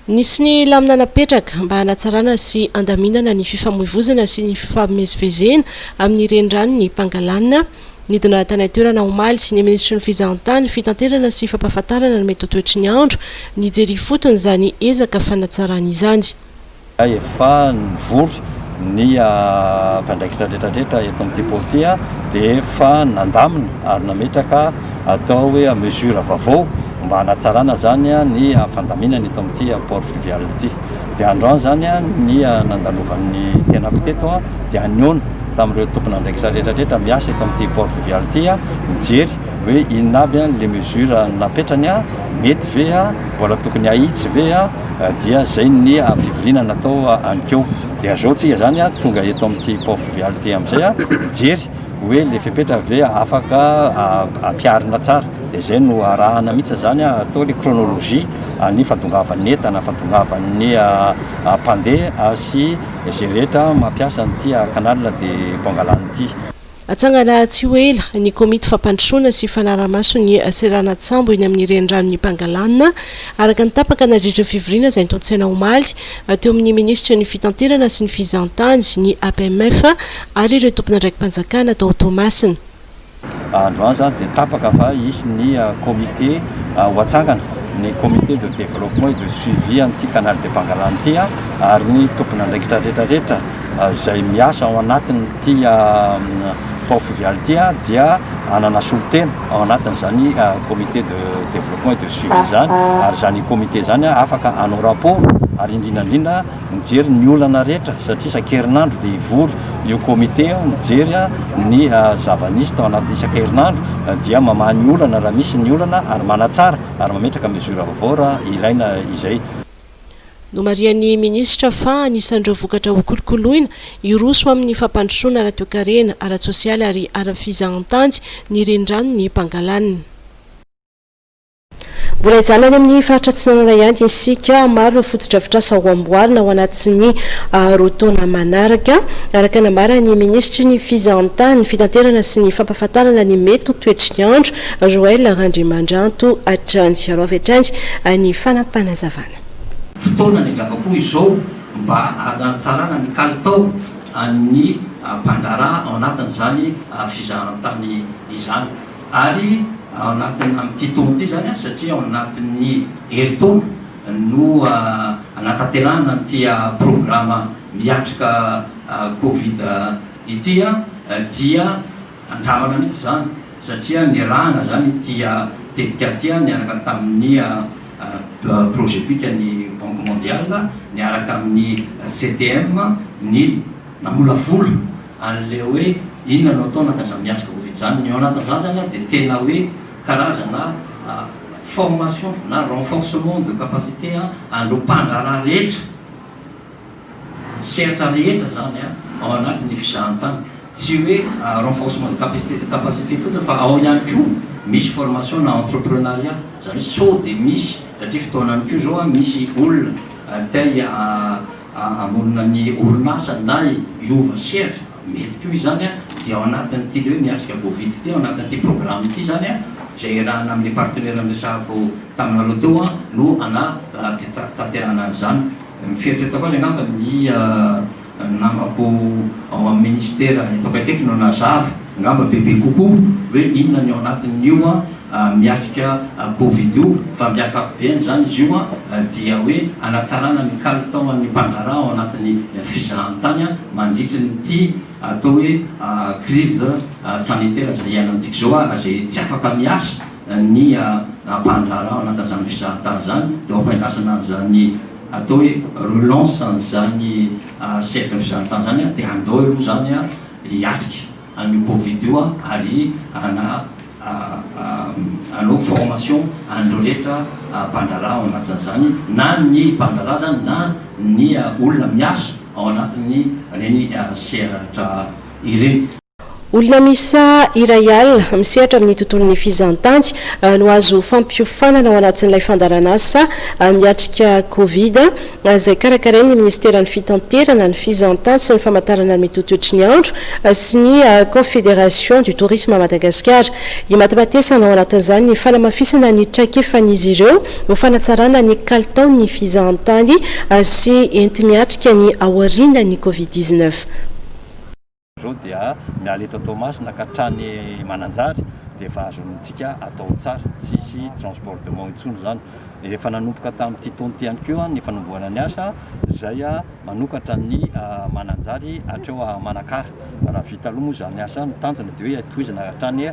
Nisy ny lamina napetraka mba hanatsarana sy andaminana ny fifamoivoizana sy ny fifamezivezena amin'ny renirano ny Pangalanina nidina tany toerana Omaly ny ministra ny fizahantany fitanterana sy fampahafantarana ny mety toetry ny andro ny jery fotony zany ezaka fanatsarana izany. Efa nivory ny mpandraikitra rehetrarehetra eto amin'ity porty dia efa nandamina ary nametraka atao hoe mesure vaovao mba hanatsarana zany ny fandaminana eto amin'ity port fluvial ity. Dia androany zany ny nandalovan'ny tenako teto dia aniona tamin'ireo tompona ndraikitra rehetrarehetra miasa eto amin'ity port fluvial ity mijery hoe inona aby le mesure napetrany mety ve mbola tokony ahitsy ve dia zay ny fivoriana natao anikeo. Dia zao tsika zany tonga eto amin'ity port fluvial ity amin'izay mijery hoe le fepetra ve afaka ampiarina tsara. Dia zay no arahana mihitsy zany atao le chronologie ny fandongavan'ny entana fandongavan'ny mpandeha sy izay rehetra mampiasa n'ity canal de Pangalana ity. Atsangana tsy ho ela ny komity fampandrosoana sy fanaramaso ny serana tsambo eny amin'ny renirano ny Pangalanina araka ny tapaka nadritra fivoriana izay nitondsaina Omaly teo amin'ny ministra ny fitanterana sy ny fizahantany ny APMF ary ireo tompona ndraiky mpanjakana atao Tomasina. Androany zany dia tapaka fa isy ny comité ho atsangana ny comité de développement et de suivi an'ity canal de Pangalana ity ary ny tompona ndraikitra rehetrarehetra izay miasa ao anatin'ity port fluvial ity dia anana solotena ao anatin'izany comité de développement et de suivi zany ary zany comité zany afaka hanao rapport ary indrindrandrindra mijery ny olana rehetra satria isan-kerinandro dia ivory io comité mijery ny zava-nisy tao anaty isan-kerinandro dia mamaha ny olana raha misy ny olana ary manatsara ary mametraka mesure vaovao raha ilaina izay. Nomarian'ny ministra fa anisan'ireo vokatra ho kolokoloina iroso amin'ny fampandrosoana ara-toekarena ara-tsosialy ary ara-fizahantany ny renirano ny Pangalanina. Mbola hijanona amin'ny faritra tsinanana ihany isika maro ireo fotodrafitrasa ho amboarina ao anatin'ny roa taona manaraka araka namara ny ministra ny fizahantany fitanterana sy ny fampahafantarana ny mety toetry ny andro Joël Randrimandranto Atranjy aro avy hatrany ny fanampanazavana. Fotoana ny angamba izao mba hanatsarana ny kalitao ny mpandraraha ao anatin'izany fizahantany izany ary ao anatin'ny amin'ity taona ity zany satria ao anatin'ny herintaona no anatanterahana ity programa miatrika Covid ity dia andramana mihitsy zany satria ny rahana zany ity tetika ty niaraka tamin'ny projet pic ny Banque mondiale niaraka amin'ny CDM ny namolavola an'le hoe inona no atao anatin'izany miatrika Covid zany. Ny ao anatin'izany zany dia tena hoe karazana formation na renforcement de capacité an'ireo mpandraraha rehetra sehatra rehetra zany ao anatin'ny fizahantany. Tsy hoe renforcement de capacité fotsiny fa ao ihany koa misy formation na entrepreneuriat zany sao dia misy satria fotoanany koa zao misy olona te amorona ny orinasa na iova sehatra mety koa izany dia ao anatin'ity le hoe miatrika Covid ity ao anatin'ity programme ity zany zay rahana amin'ny partenaire amresahako taminareo teo no tanterana an'izany. Miferitreta koa zay angamba ny namako ao amin'ny ministera itako akaiky no nazava ngamba bebe kokoa hoe inona ny ao anatin'io miatrika Covid io fa miakapobeny zany izy io dia hoe anatsarana ny kalitaon'ny mpandraraha ao anatin'ny fizahantany mandritra nyity atao hoe crise sanitaire zay iainantsika zao zay tsy afaka miasa ny mpandraraha ao anatin'izany fizahantany zany dia ampiandrasana zany atao hoe relance an'izany sehatra fizahantany zany dia andao io zany hiatrika an'io Covid io ary anao formation andreo rehetra mpandara ao anatin'izany na ny mpandara zany na ny olona miasa ao anatin'ny reny sehatra ireny. Olona misa iray alina misehatra amin'ny tontolon'ny fizantandy no azo fampiofanana ao anatin'ilay fandarana asa miatrika Covid izay karakarain'ny ministeran'ny fitanterana ny fizantandy sy ny famantarana ny metotoetry ny andro sy ny confédération du tourisme à Madagascar. I matimatesana ao anatin'izany ny fanamafisana ny traikefan'izy ireo ho fanatsarana ny kalitaon'ny fizantandy sy enti miatrika ny aoriana ny Covid-19. Zao dia miala eto Tomasina ka hatrany Mananjary dia efa azontsika atao tsara tsisy transportement intsony zany. Efa nanomboka tamin'ity taona ity ihany koa ny fanombohana ny asa izay manokatra ny Mananjary hatreo Manakara. Raha vita aloha moa zany asa ny tanjona dia hoe tohizana hatrany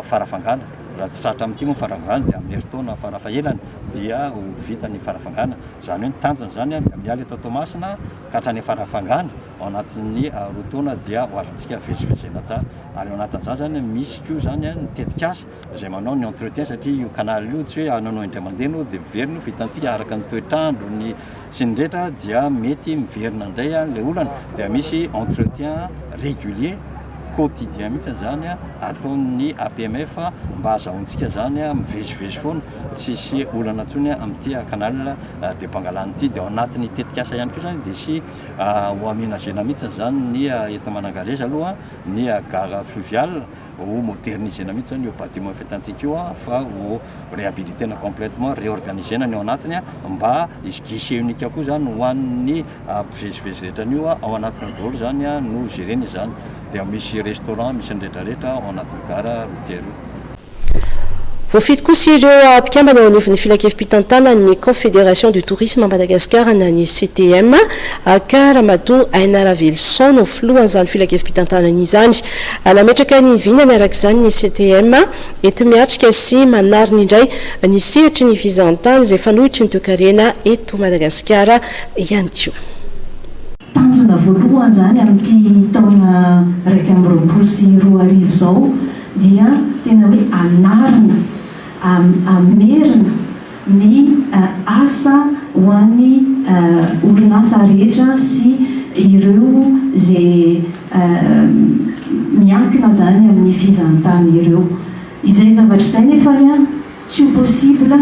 Farafangana. Raha tsy tratra amin'ity moa Farafangana dia amin'ny herintaona farafahelany dia ho vita ny Farafangana. Zany hoe ny tanjona zany dia miala eto Tomasina ka hatrany Farafangana ao anatin'ny roa taona dia ho azontsika vezivezena tsara. Ary ao anatin'izany zany misy koa zany ny tetikasa izay manao ny entretien satria io canal io tsy hoe ananao indray mandeha no dia miverina vitantsika araka ny toetrandro ny sy ny rehetra dia mety miverina indray le olana dia misy entretien régulier quotidien mihitsy zany ataon'ny APMF mba azahoantsika zany mivezivezy foana tsisy olana ntsony amin'ity canal de Pangalane ity. Dia ao anatin'ny tetikasa ihany koa zany dia sy ho aménagena mihitsy zany ny eto Manangareza aloha ny gare fluviale ho modernisena mihitsy zany io bâtiment fitantsika io fa ho réhabilitena complètement réorganisena ny ao anatiny mba izy guichet unique koa zany ho an'ny mpivezivezy rehetra an'io ao anatiny daholo zany no géreny zany. Dia misy restaurant misy nrehetrarehetra ao anatin'ny gare routière. Voafidy kosa ireo mpikambana ao anivon'ny filakevim-pitantana ny confédération du tourisme à Madagascar na ny CTM ka Ramadou Ainaravelyson no filohan'izany filakevim-pitantana izany. Nametraka ny vina miarak'izany ny CTM eto miatrika sy manarina indray ny sehatry ny fizantany izay fanohitry ny toe-karena eto Madagasikara ihany koa. Tanjona voalohany zany amin'ity taona 2024 zao dia tena hoe anarina amerina ny asa ho an'ny orinasa rehetra sy ireo zay miankina zany amin'ny fizantany ireo. Izay zavatra izay nefa tsy ho possible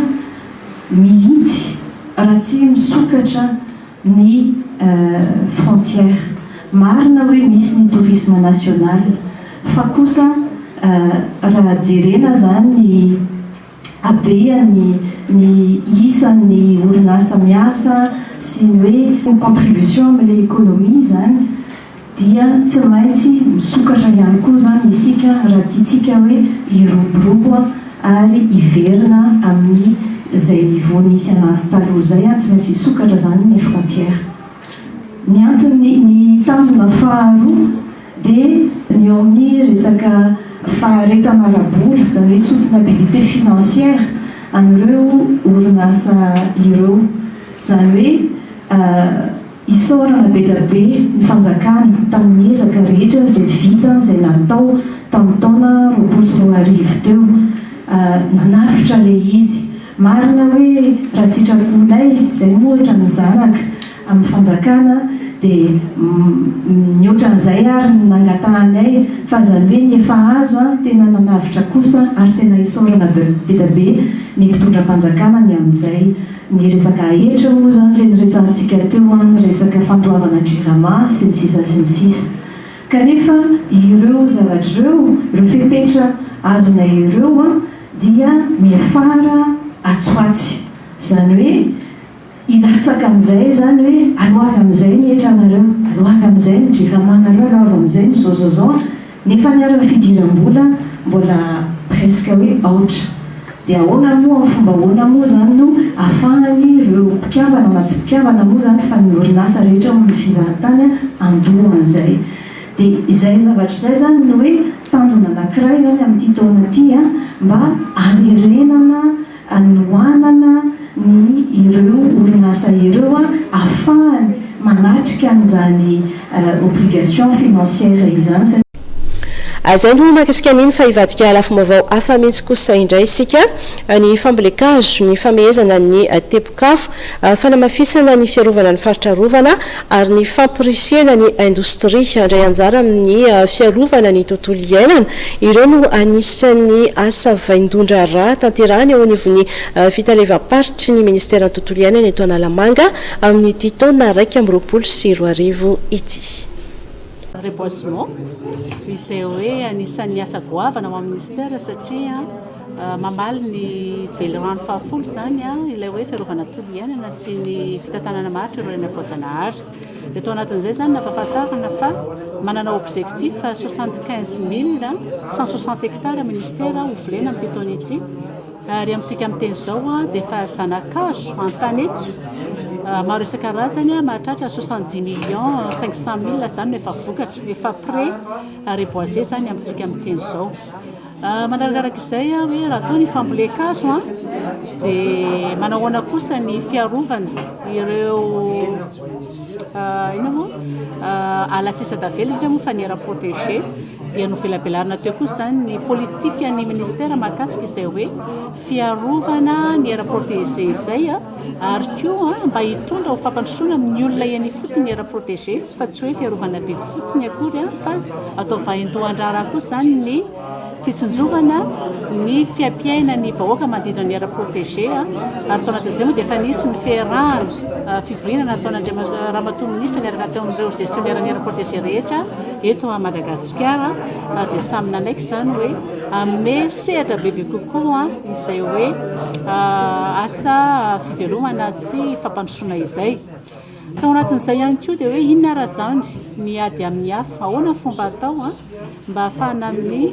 mihitsy raha tsy misokatra ny frontière. Marina hoe misy ny tourisme national fa kosa raha jerena zany ny abeany ny isan'ny orinasa miasa sy ny hoe contribution amin'ilay économie zany dia tsy maintsy misokatra ihany koa zany isika raha tiatsika hoe iroborobo ary iverina amin'ny zay niveau nisy anazy taloha zay tsy maintsy isokatra zany ny frontière. Ny antony ny tanjona faharoa dia ny eo amin'ny resaka faharetana arabola zany hoe soutenabilité financière an'ireo orinasa ireo zany hoe isaorana be dia be ny fanjakana tamin'ny ezaka rehetra zay vita zay natao tamin'ny taona 2024 teo nanafitra le izy. Marina hoe raha sitraponay zay mohatra ny zanaka amin'ny fanjakana dia mihoatran'izay ary nangatanay fa zany hoe ny efa azo tena nanavitra kosa ary tena isaorana be dia be ny mpitondram-panjakana ny amin'izay. Ny resaka ahetra moa zany le nyresantsika teo ny resaka fandoavana jirama sy ny sisa sy ny sisa. Kanefa ireo zavatra ireo fepetra azonay ireo dia miafara atsoatsy zany hoe ilatsaka amin'izay zany hoe aloaka amin'izay ny etranareo, aloaka amin'izay ny jiramanareo, aloaka amin'izay ny zao nefa niareo fidiram-bola mbola presque hoe aotra. Dia ahoana moa amin'ny fomba ahoana moa zany no ahafahany ireo mpikambana na tsy mpikambana moa zany fa ny orinasa rehetra amin'ny fizahantany andohan'izay. Dia izay zavatra izay zany no hoe tanjona anankiray zany amin'ity taona ity mba amerenana anohanana ny ireo orinasa ireo ahafahany manatrika an'izany obligation financière izany. zay no makasika niny fa ivadika alafomavao afa mihitsy kosa indray isika ny fambolekazo ny famehezana ny tepokafo fanamafisana ny fiarovana ny faritra rovana ary ny fampirisiana ny indostria andray anjara amin'ny fiarovana ny tontolo iainana ireo no anisan'ny asa vaindondra raha tanterahany eo anivon'ny fitalevam-paritry ny ministera ny tontolo iainana eto Analamanga amin'ny titona 1.4 ity. Reboisement izay hoe anisan'ny asa goavana ao amin'ny ministera satria mamaly ny velorano fahafolo zany ilay hoe fiarovana tontolo iainana sy ny fitantanana maritra ireo eny voajanahary. Dia tao anatin'izay zany nampahafantarana fa manana objectif 75 160 hectares ministera ovolena amin'ny taona ity ary amintsika amin'ny teny izao dia efa zanakazo an-tanety maro isan-karazany mahatratra 70 500 000 zany efa vokatra efa prêt reboiser zany amintsika amin'ny teny izao. Manarakaraka izay hoe raha toa ny fambolekazo dia manahoana kosa ny fiarovana ireo ina moa ala sisa davela indray moa fa ny era protégé dia novelabelarina teo kosa zany ny politika ny ministera mahakasika izay hoe fiarovana ny era protégé izay ary koa mba hitondra ho fampandrosoana amin'ny olona ihany fotony era protégé fa tsy hoe fiarovana biby fotsiny akory fa atao vahindohan-drara kosa zany ny fitsinjovana ny fiampiaina ny vahoaka manodidina ny era protégé ary tao anatin'izay moa dia efa nisy ny fiarahana fivoriana nataon'Andriamanitra ramatoa minisitra niaraka teo amin'ireo gestionnaire ny era protégé rehetra eto a Madagasikara dia samy nanaiky zany hoe ame sehatra bebe kokoa izay hoe asa fivelomana sy fampandrosoana izay. Tao anatin'izay ihany koa dia hoe inona raha zany miady amin'ny hafa ahoana fomba atao mba ahafahana amin'ny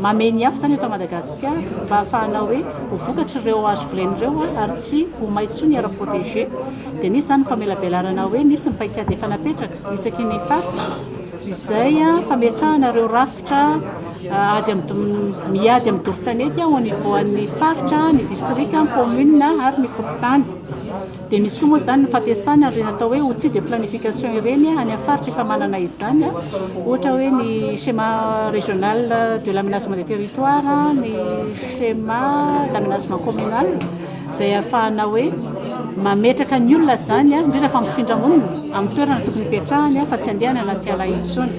mameny hafa zany eto Madagasikara mba ahafahana hoe ho vokatra ireo azo volen'ireo ary tsy ho maitso ny era protégé. Dia nisy zany famelabelarana hoe nisy mipaikady efa napetraka isaky ny faritra izay fametrahana ireo rafitra miady amin'ny doro-tanety ao anivoan'ny faritra ny distrika ny commune ary ny fokontany. Dia misy koa moa zany ny fampiasana ary natao hoe outil de planification ireny any amin'ny faritra efa manana izany ohatra hoe ny schéma régional de l'aménagement des territoires ny schéma d'aménagement communal izay ahafahana hoe mametraka ny olona zany indrindra fa mifindra monina amin'ny toerana tokony hipetrahany fa tsy andehany anaty ala intsony.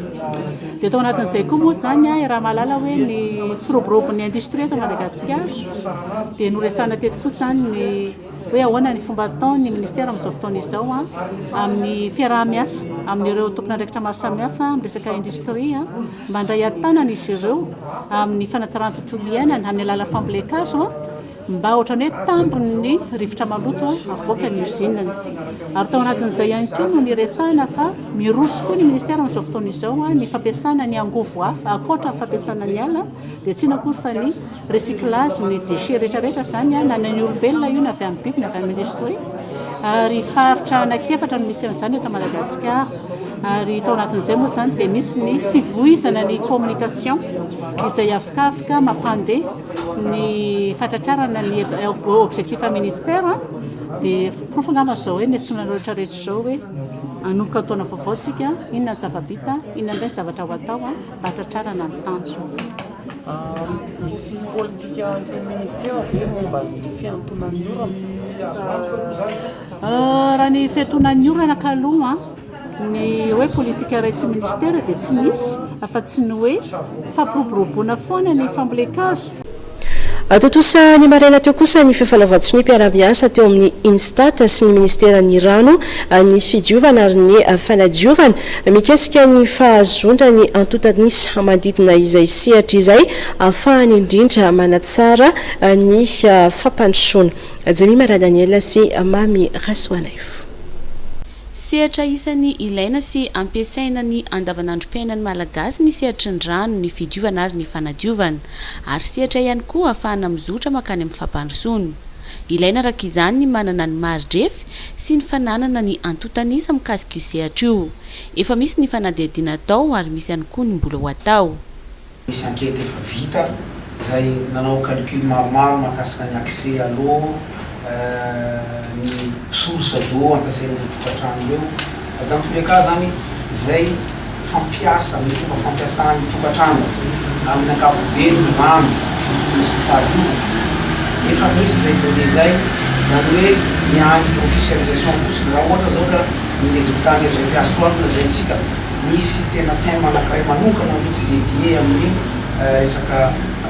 Dia tao anatin'izay koa moa zany raha mahalala hoe ny firoborobon'ny industrie eto Madagasikara dia noresahana teto koa zany ny hoe ahoana ny fomba ataony ny ministera amin'izao fotoana izao amin'ny fiaraha-miasa amin'ireo tompon'andraikitra maro samihafa amin'ny resaka industria mba handray an-tanana izy ireo amin'ny fanatsarana tontolo iainana amin'ny alala fambolekazo mba ohatrany hoe tambony rivotra maloto avoaka ny usinany. Ary tao anatin'izay ihany koa no niresahana fa miroso koa ny ministera amin'izao fotoana izao ny fampiasana ny angovo hafa akoatra ny fampiasana ny ala dia tsy nakory fa ny recyclage ny déchets rehetrarehetra zany na ny olombelona io na avy amin'ny biby na avy amin'ny industrie ary faritra anankefatra no misy amin'izany eto Madagasikara. Ary tao anatin'izay moa zany dia misy ny fivoizana ny communication izay afaka mampandeha ny fatratrarana ny objectif ministère dia profangama zao hoe ny antsonana rehetrarehetra zao hoe anomboka taona vaovao tsika inona ny zavabita inona indray zavatra ho atao mba hatratrarana ny tanjo. Misy politika izay ministera ve momba ny fiantonan'ny orana? Raha ny fiantonan'ny orana kaloha ny hoe politika raisy ministera dia tsy misy afa-tsy ny hoe fampiroboroboana foana ny fambolekazo. Totosa ny maraina teo kosa ny fifalaovan-tsomy mpiara-miasa teo amin'ny Instat sy ny ministera ny rano ny fidiovana ary ny fanadiovana mikasika ny fahazondra ny antotanisy manodidina izay sehatra izay ahafahany indrindra manatsara ny fampandrosoana. Jemima Daniela sy Mami Rasoanaif. Sehatra isan'ny ilaina sy ampiasaina ny andavanandrom-piainan'ny malagasy ny sehatry ny rano ny fidiovana ary ny fanadiovana ary sehatra ihany koa ahafahana mizotra makany amin'ny fampandrosoana. Ilaina araka izany ny manana ny maridrefy sy ny fananana ny antotanisa mikasika io sehatra io. Efa misy ny fanadihadiana atao ary misy ihany koa ny mbola ho atao. Misy ankety efa vita izay nanao calcul maromaro mahakasika ny accès à l'eau ny source d'eau ampiasaina ny tokantrano ireo. Dans tous les cas zany izay fampiasa ny fomba fampiasany tokantrano amin'ny ankapobeny ny rano misy fahadiovana efa misy zay donné zay zany hoe mialy officialisation fotsiny raha ohatra zao ka ny résultat zay mpiasa toakona zay tsika misy tena thème anankiray manokana mihitsy dédié amin'ny resaka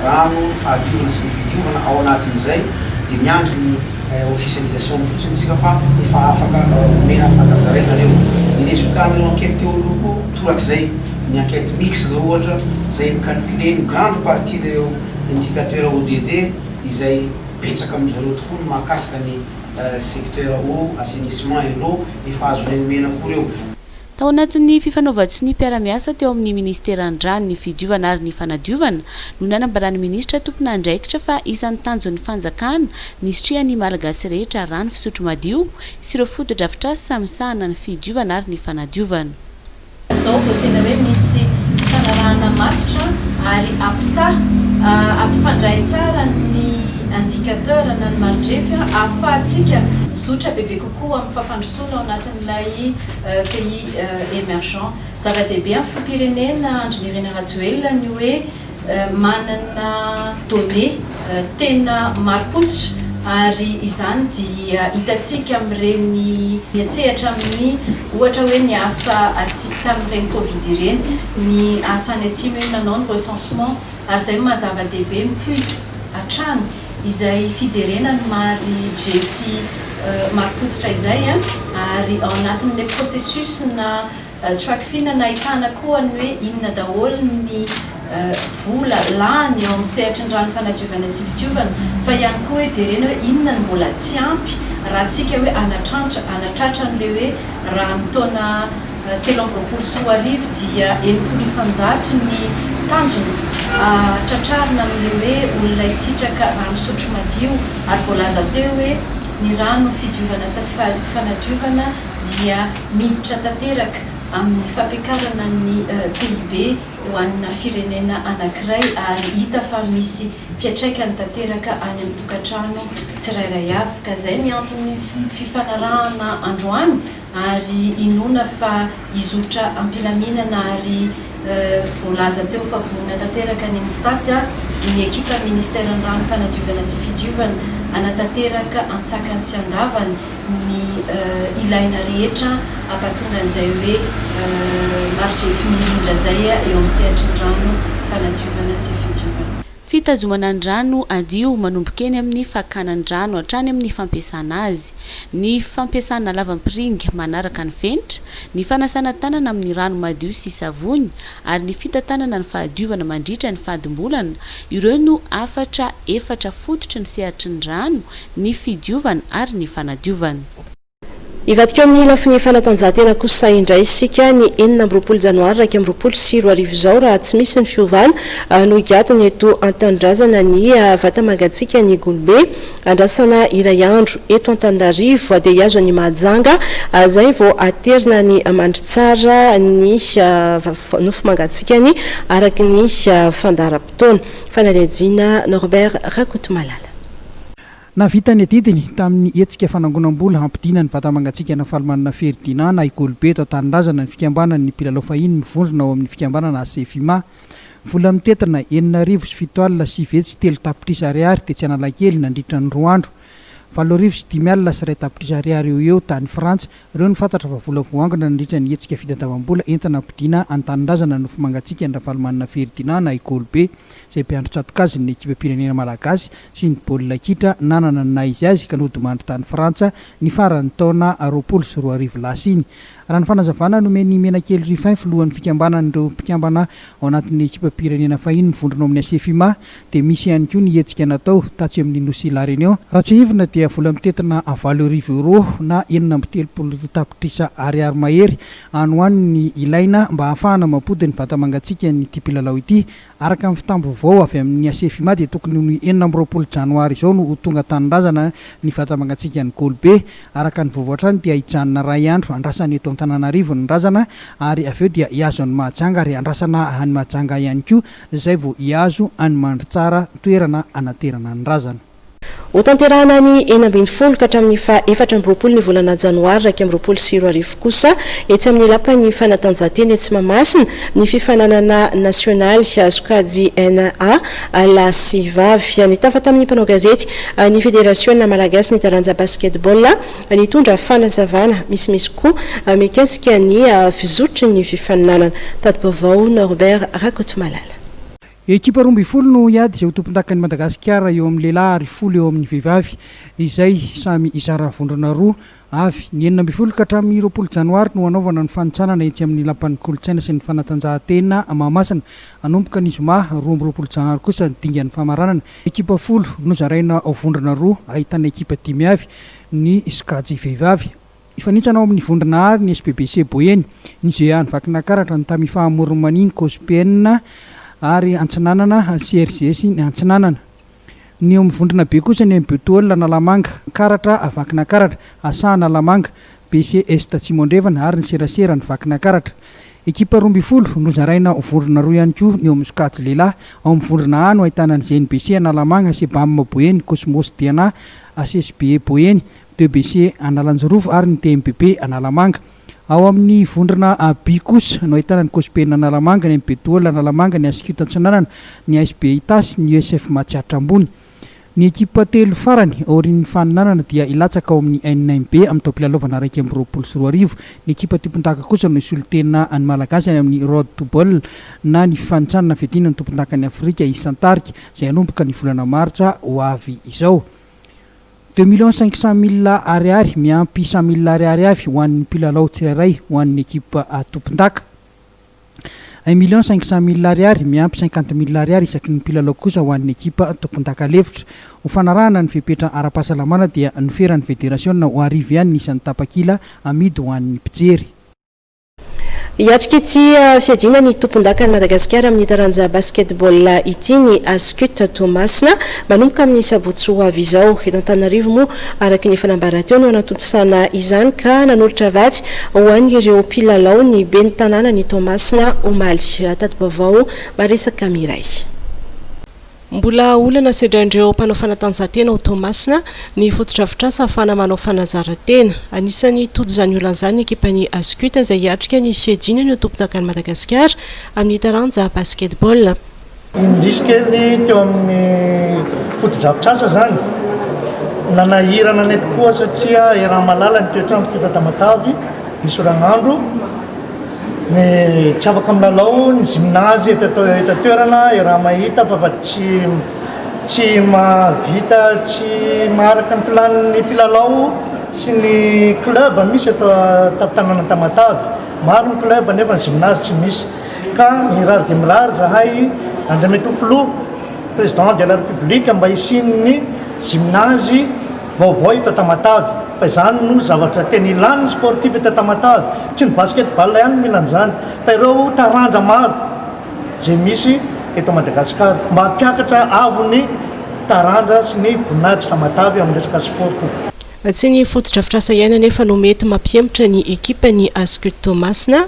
rano fahadiovana sy ny fidiovana ao anatin'izay dia miandry ny officialisation fotsiny tsika fa efa afaka omena fantazaraina reo ny résultat nareo enquête teo aloha torak'izay ny enquête mixte zao ohatra zay micalculer ny grande partie dereo indicateur ODD izay betsaka amin'izareo tokoa ny mahakasika ny secteur eau assainissement et l'eau efa azo omena koa reo. Tao anatin'ny fifanaovantsy ny mpiara-miasa teo amin'ny ministeran-drano ny fidiovana ary ny fanadiovana no nanambarany ministra tompona andraikitra fa isan'ny tanjon'ny fanjakana ny sitrihan'ny malagasy rehetra rano fisotro madio sy ireo foto-drafitra samisahana ny fidiovana ary ny fanadiovana. Zao vao tena hoe misy fanarahana matotra ary ampifandray tsara ny indicateur na ny marindrefy ahafahantsika mizotra bebe kokoa amin'ny fampandrosoana ao anatin'ilay pays émergent. Zava-dehibe amin'ny filoham-pirenena Andry Nirina Rajoelina ny hoe manana donné tena marim-potitra ary izany dia hitantsika amin'ireny miatsehatra amin'ny ohatra hoe ny asa tamin'ireny Covid ireny ny asa any atsimo hoe nanao ny recensement ary izay mahazava-dehibe mitohy hatrany izay fijerenany marindrefy marim-potitra izay ary ao anatin'ilay processus na troakifinana ahitana koa ny hoe inona daholo ny vola lany eo amin'ny sehatra ny rano fanadiovana sy fidiovana fa ihany koa hoe jerena hoe inona ny mbola tsy ampy raha tsika hoe anatratra n'le hoe rano taona 320 dia 700 ny tanjony tratrarina amin'le hoe olona isitraka rano fisotro madio ary voalaza teo hoe ny rano fidiovana sy fanadiovana dia miditra tanteraka amin'ny fampiakarana ny PIB ho anna firenena anankiray ary hita fa misy fiatraikany tanteraka any amin'ny tokantrano tsirairay avy ka izay ny antony fifanarahana androany ary inona fa izotra ampilaminana ary voalaza teo fa vonona tanteraka ny Instat ny ekipa ministère ny rano fanadiovana sy fidiovana anatanteraka antsakany sy andavany ny ilaina rehetra ampatonga an'izay hoe marindrefy milindra zay eo amin'ny sehatry ny rano fanadiovana sy fidiovana. Fitazomana ny rano adio manomboka eny amin'ny fakana ny rano hatrany amin'ny fampiasana azy, ny fampiasana lavapiringa manaraka ny fenitra, ny fanasana tanana amin'ny rano madio sy savony ary ny fitantanana ny fahadiovana mandritra ny fadimbolana. Ireo no efatra fototra ny sehatry ny rano, ny fidiovana ary ny fanadiovana. Ivadika amin'ny lafiny fanatanjahantena kosa indray isika ny 9 janoary 2024 zao raha tsy misy ny fiovana no higatony eto an-tanindrazana ny vatamagatsika ny Golobe andrasana iray andro eto Antananarivo dia hiazo ny Mahajanga zay vao aterina ny mandritsara ny nofo mangatsikany araka ny fandaram-potoana. Fanalejina Norbert Rakotomalala. Navita ny adidiny tamin'ny hetsika fanangonam-bola hampidina ny vatamangatsika na Falimanana Ferdinand na Igolobe eto Antanindrazana ny fikambanana ny mpilalao fahiny mivondrona ao amin'ny fikambanana Sefima vola mitetrana 7,7 sy vetsy 3 tapitrisa ariary dia tsy analakely nandritra ny 2 andro 7,5 sy 1 tapitrisa ariary eo tany Frantsa ireo ny fantatra fa vola voangana nandritra ny hetsika fitadiavam-bola entana ampidina Antanindrazana nofo mangatsika na Falimanana Ferdinand na Igolobe zay mpiandro tsatokazy ny ekipa pirenena malagasy sy ny baolina kitra nanana ny naizy azy ka nodimandry tany Frantsa ny farany taona 20 lasiny. Raha ny fanazavana no meny menakely Rifin filohan'ny fikambanan'ireo mpikambana ao anatin'ny ekipa pirenena fahiny mivondrona amin'ny Sefima dia misy ihany koa ny hetsika natao tatsy amin'ny Nosy La Réunion. Raha tsy hivina dia vola mitetrana €20 na 730 tapitrisa ariary mahery anoany ny ilaina mba ahafahana mampody ny vatamangatsika ny ity mpilalao ity araka amin'ny fitambo-vao avy amin'ny Sefima dia tokony ny 20 janoary izao no tonga Tanindrazana ny vatamangatsika ny Golobe araka ny vovoatrany dia hijanona ray andro andrasany eto Antananarivo ny Razana ary aveo dia hiazo ny Mahajanga ary andrasana any Mahajanga ihany koa izay vao hiazo any Mandritsara toerana anaterana ny Razana. ho tanterahana ny 40 ka hatramin'ny fa 4 ny volana janoary 2024 kosa etsy amin'ny lapan'ny fanatanjahantena etsy Mahamasina ny fifananana nasionaly sokajy NA la sivavy ny tafa tamin'ny mpanao gazety ny fédération malagasy ny taranja basketball ny tondra fanazavana misy koa mikasika ny fizotry ny fifananana tadibavao na Robert Rakotomalala. Ekipa 20 no iady izay ho tompon-dakany Madagasikara eo amin'ny lehilahy 10 eo amin'ny vehivavy izay samy izara vondrona roa avy ny 19 ka hatramin'ny 20 janoary no anaovana ny fanitsanana etsy amin'ny lapan'ny kolotsaina sy ny fanatanjahantena Mahamasina anomboka ny zoma 20 janoary kosa ny dingan'ny famaranana. Ekipa 10 no zaraina vondrona roa ahitana ekipa 10 avy ny skajy vehivavy. Ifanitsana ao amin'ny vondrona ary ny SPBC Boyeny ny GA ny vakina karatra ny tamy fahamoromaniny COSPN ary antsinanana CRCS ny antsinanana. Ny eo mivondrona be kosa ny MBTOL Analamanga karatra avakina karatra asa Analamanga BC Est Tsimondrevana ary ny serasera ny vakina karatra. Ekipa 20 no zaraina vondrona roa ihany koa ny eo amin'ny sokajy lehilahy ao amin'ny vondrona no ahitana ny ZNBC Analamanga Sebam Boyeny Cosmos DNA ACSB Boyeny 2BC Analanjorovo ary ny TMPP Analamanga. Ao amin'ny vondrona B kosa no ahitana ny COSPN Analamanga ny MBTOL Analamanga ny ASQ Antsinanana ny ASB Itasy ny USF Matsiatra Ambony. Ny ekipa 3 farany orin'ny faninanana dia ilatsaka ao amin'ny N9B amin'ny taopilalovana 2024. Ny ekipa tompon-daka kosa no isolitena any malagasy any amin'ny road to ball na ny fanitsanana fedina ny tompon-daka ny Afrika isantarika izay anomboka ny volana martsa ho avy izao. 2,500,000 ariary miampy 100,000 ariary avy ho an'ny mpilalao tsirairay ho an'ny ekipa tompon-daka. 1,500,000 ariary miampy 50,000 ariary isaky ny mpilalao kosa ho an'ny ekipa tompon-daka lefitra. Ho fanarahana ny fepetra ara-pahasalamana dia noferan'ny fédération ho arivo ihany ny isan'ny tapakila amidy ho an'ny mpijery. Iatrika ity fiadina ny tompon-daka ny Madagasikara amin'ny taranja basketball ity ny ASCUT Tomasina manomboka amin'ny sabotsy ho avy izao eto Antananarivo moa araky ny fanambarateo no anatontosana izany ka nanolotra vatsy ho an'ireo mpilalao ny ben'ny tanàna ny Tomasina omaly. Tadibavao Maresaka Miray. Mbola olana sedrandreo mpanao fanatanjahantena ho Tomasina ny fotodrafitrasa ahafana manao fanazarantena. Anisan'ny todo izany olan'izany ekipan'ny ASCUT izay hiatrika ny fiadina ny tompon-daka ny Madagasikara amin'ny taranja basketball. Indrisy teo amin'ny fotodrafitrasa zany nanahirana ny tokoa satria raha malala ny toetrandro teto Tamatavy misy oragnandro ny tsy afaka milalao ny gymnase eto toerana raha mahita fa tsy mavita tsy maharaka ny planin'ny mpilalao sy ny club misy eto tanàna Tamatavy. Maro ny club nefa ny gymnase tsy misy ka mirary dia mirary zahay Andriamitofilo président de la République mba hisin'ny gymnase vaovao eto Tamatavy. Fa izany no zavatra tena ilan'ny sportif eto Tamatavy, tsy ny basketball ihany mila an'izany fa ireo taranja maro izay misy eto Madagasikara mba hampiakatra avony taranja sy ny voninahitra Tamatavy amin'ny resaka sport koa. Tsy ny fotodrafitrasa ihany nefa no mety mampiembotra ny ekipa ny ASCUT Tomasina.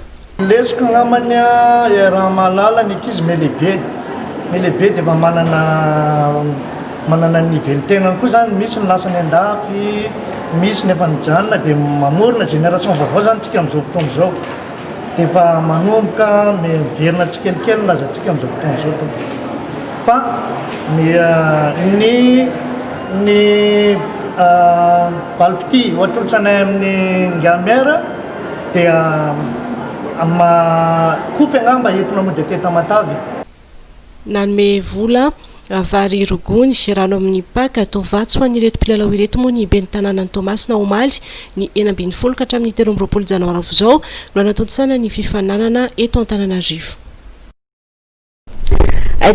Lesoko ngamany raha mahalala ny ankizy melehibe dia efa manana nively tenany koa zany, misy ny lasany andafy, misy nefa nijanona dia mamorona génération vaovao zany tsika amin'izao fotoana izao dia efa manomboka miverina tsikelikely lazantsika amin'izao fotoana izao. Fa ny valipity ohatra olotsanay amin'ny Ngamera dia kopy angamba entina mody tety Tamatavy. Nanome vola vary rogony rano amin'ny paka atao vatsy ho an'ireto mpilalao ireto moa ny ben'ny tanàna ny Tomasina omaly ny 20 ka hatramin'ny 13 janoary avy izao no anatontosana ny fifananana eto Antananarivo.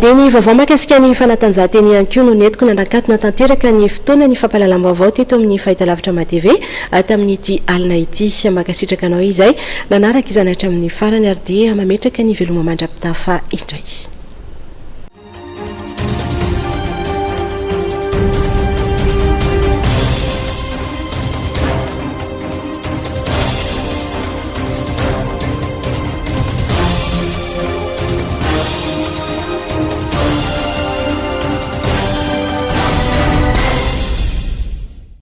Dia ny vaovao mahakasika ny fanatanjahantena ihany koa no netiko nanakatona tanteraka ny fotoana ny fampahalalam-baovao teto amin'ny fahitalavitra MATV tamin'ity alina ity makasitraka anao izay nanaraka izany hatramin'ny farany ary dia mametraka ny veloma mandrapitafa indray.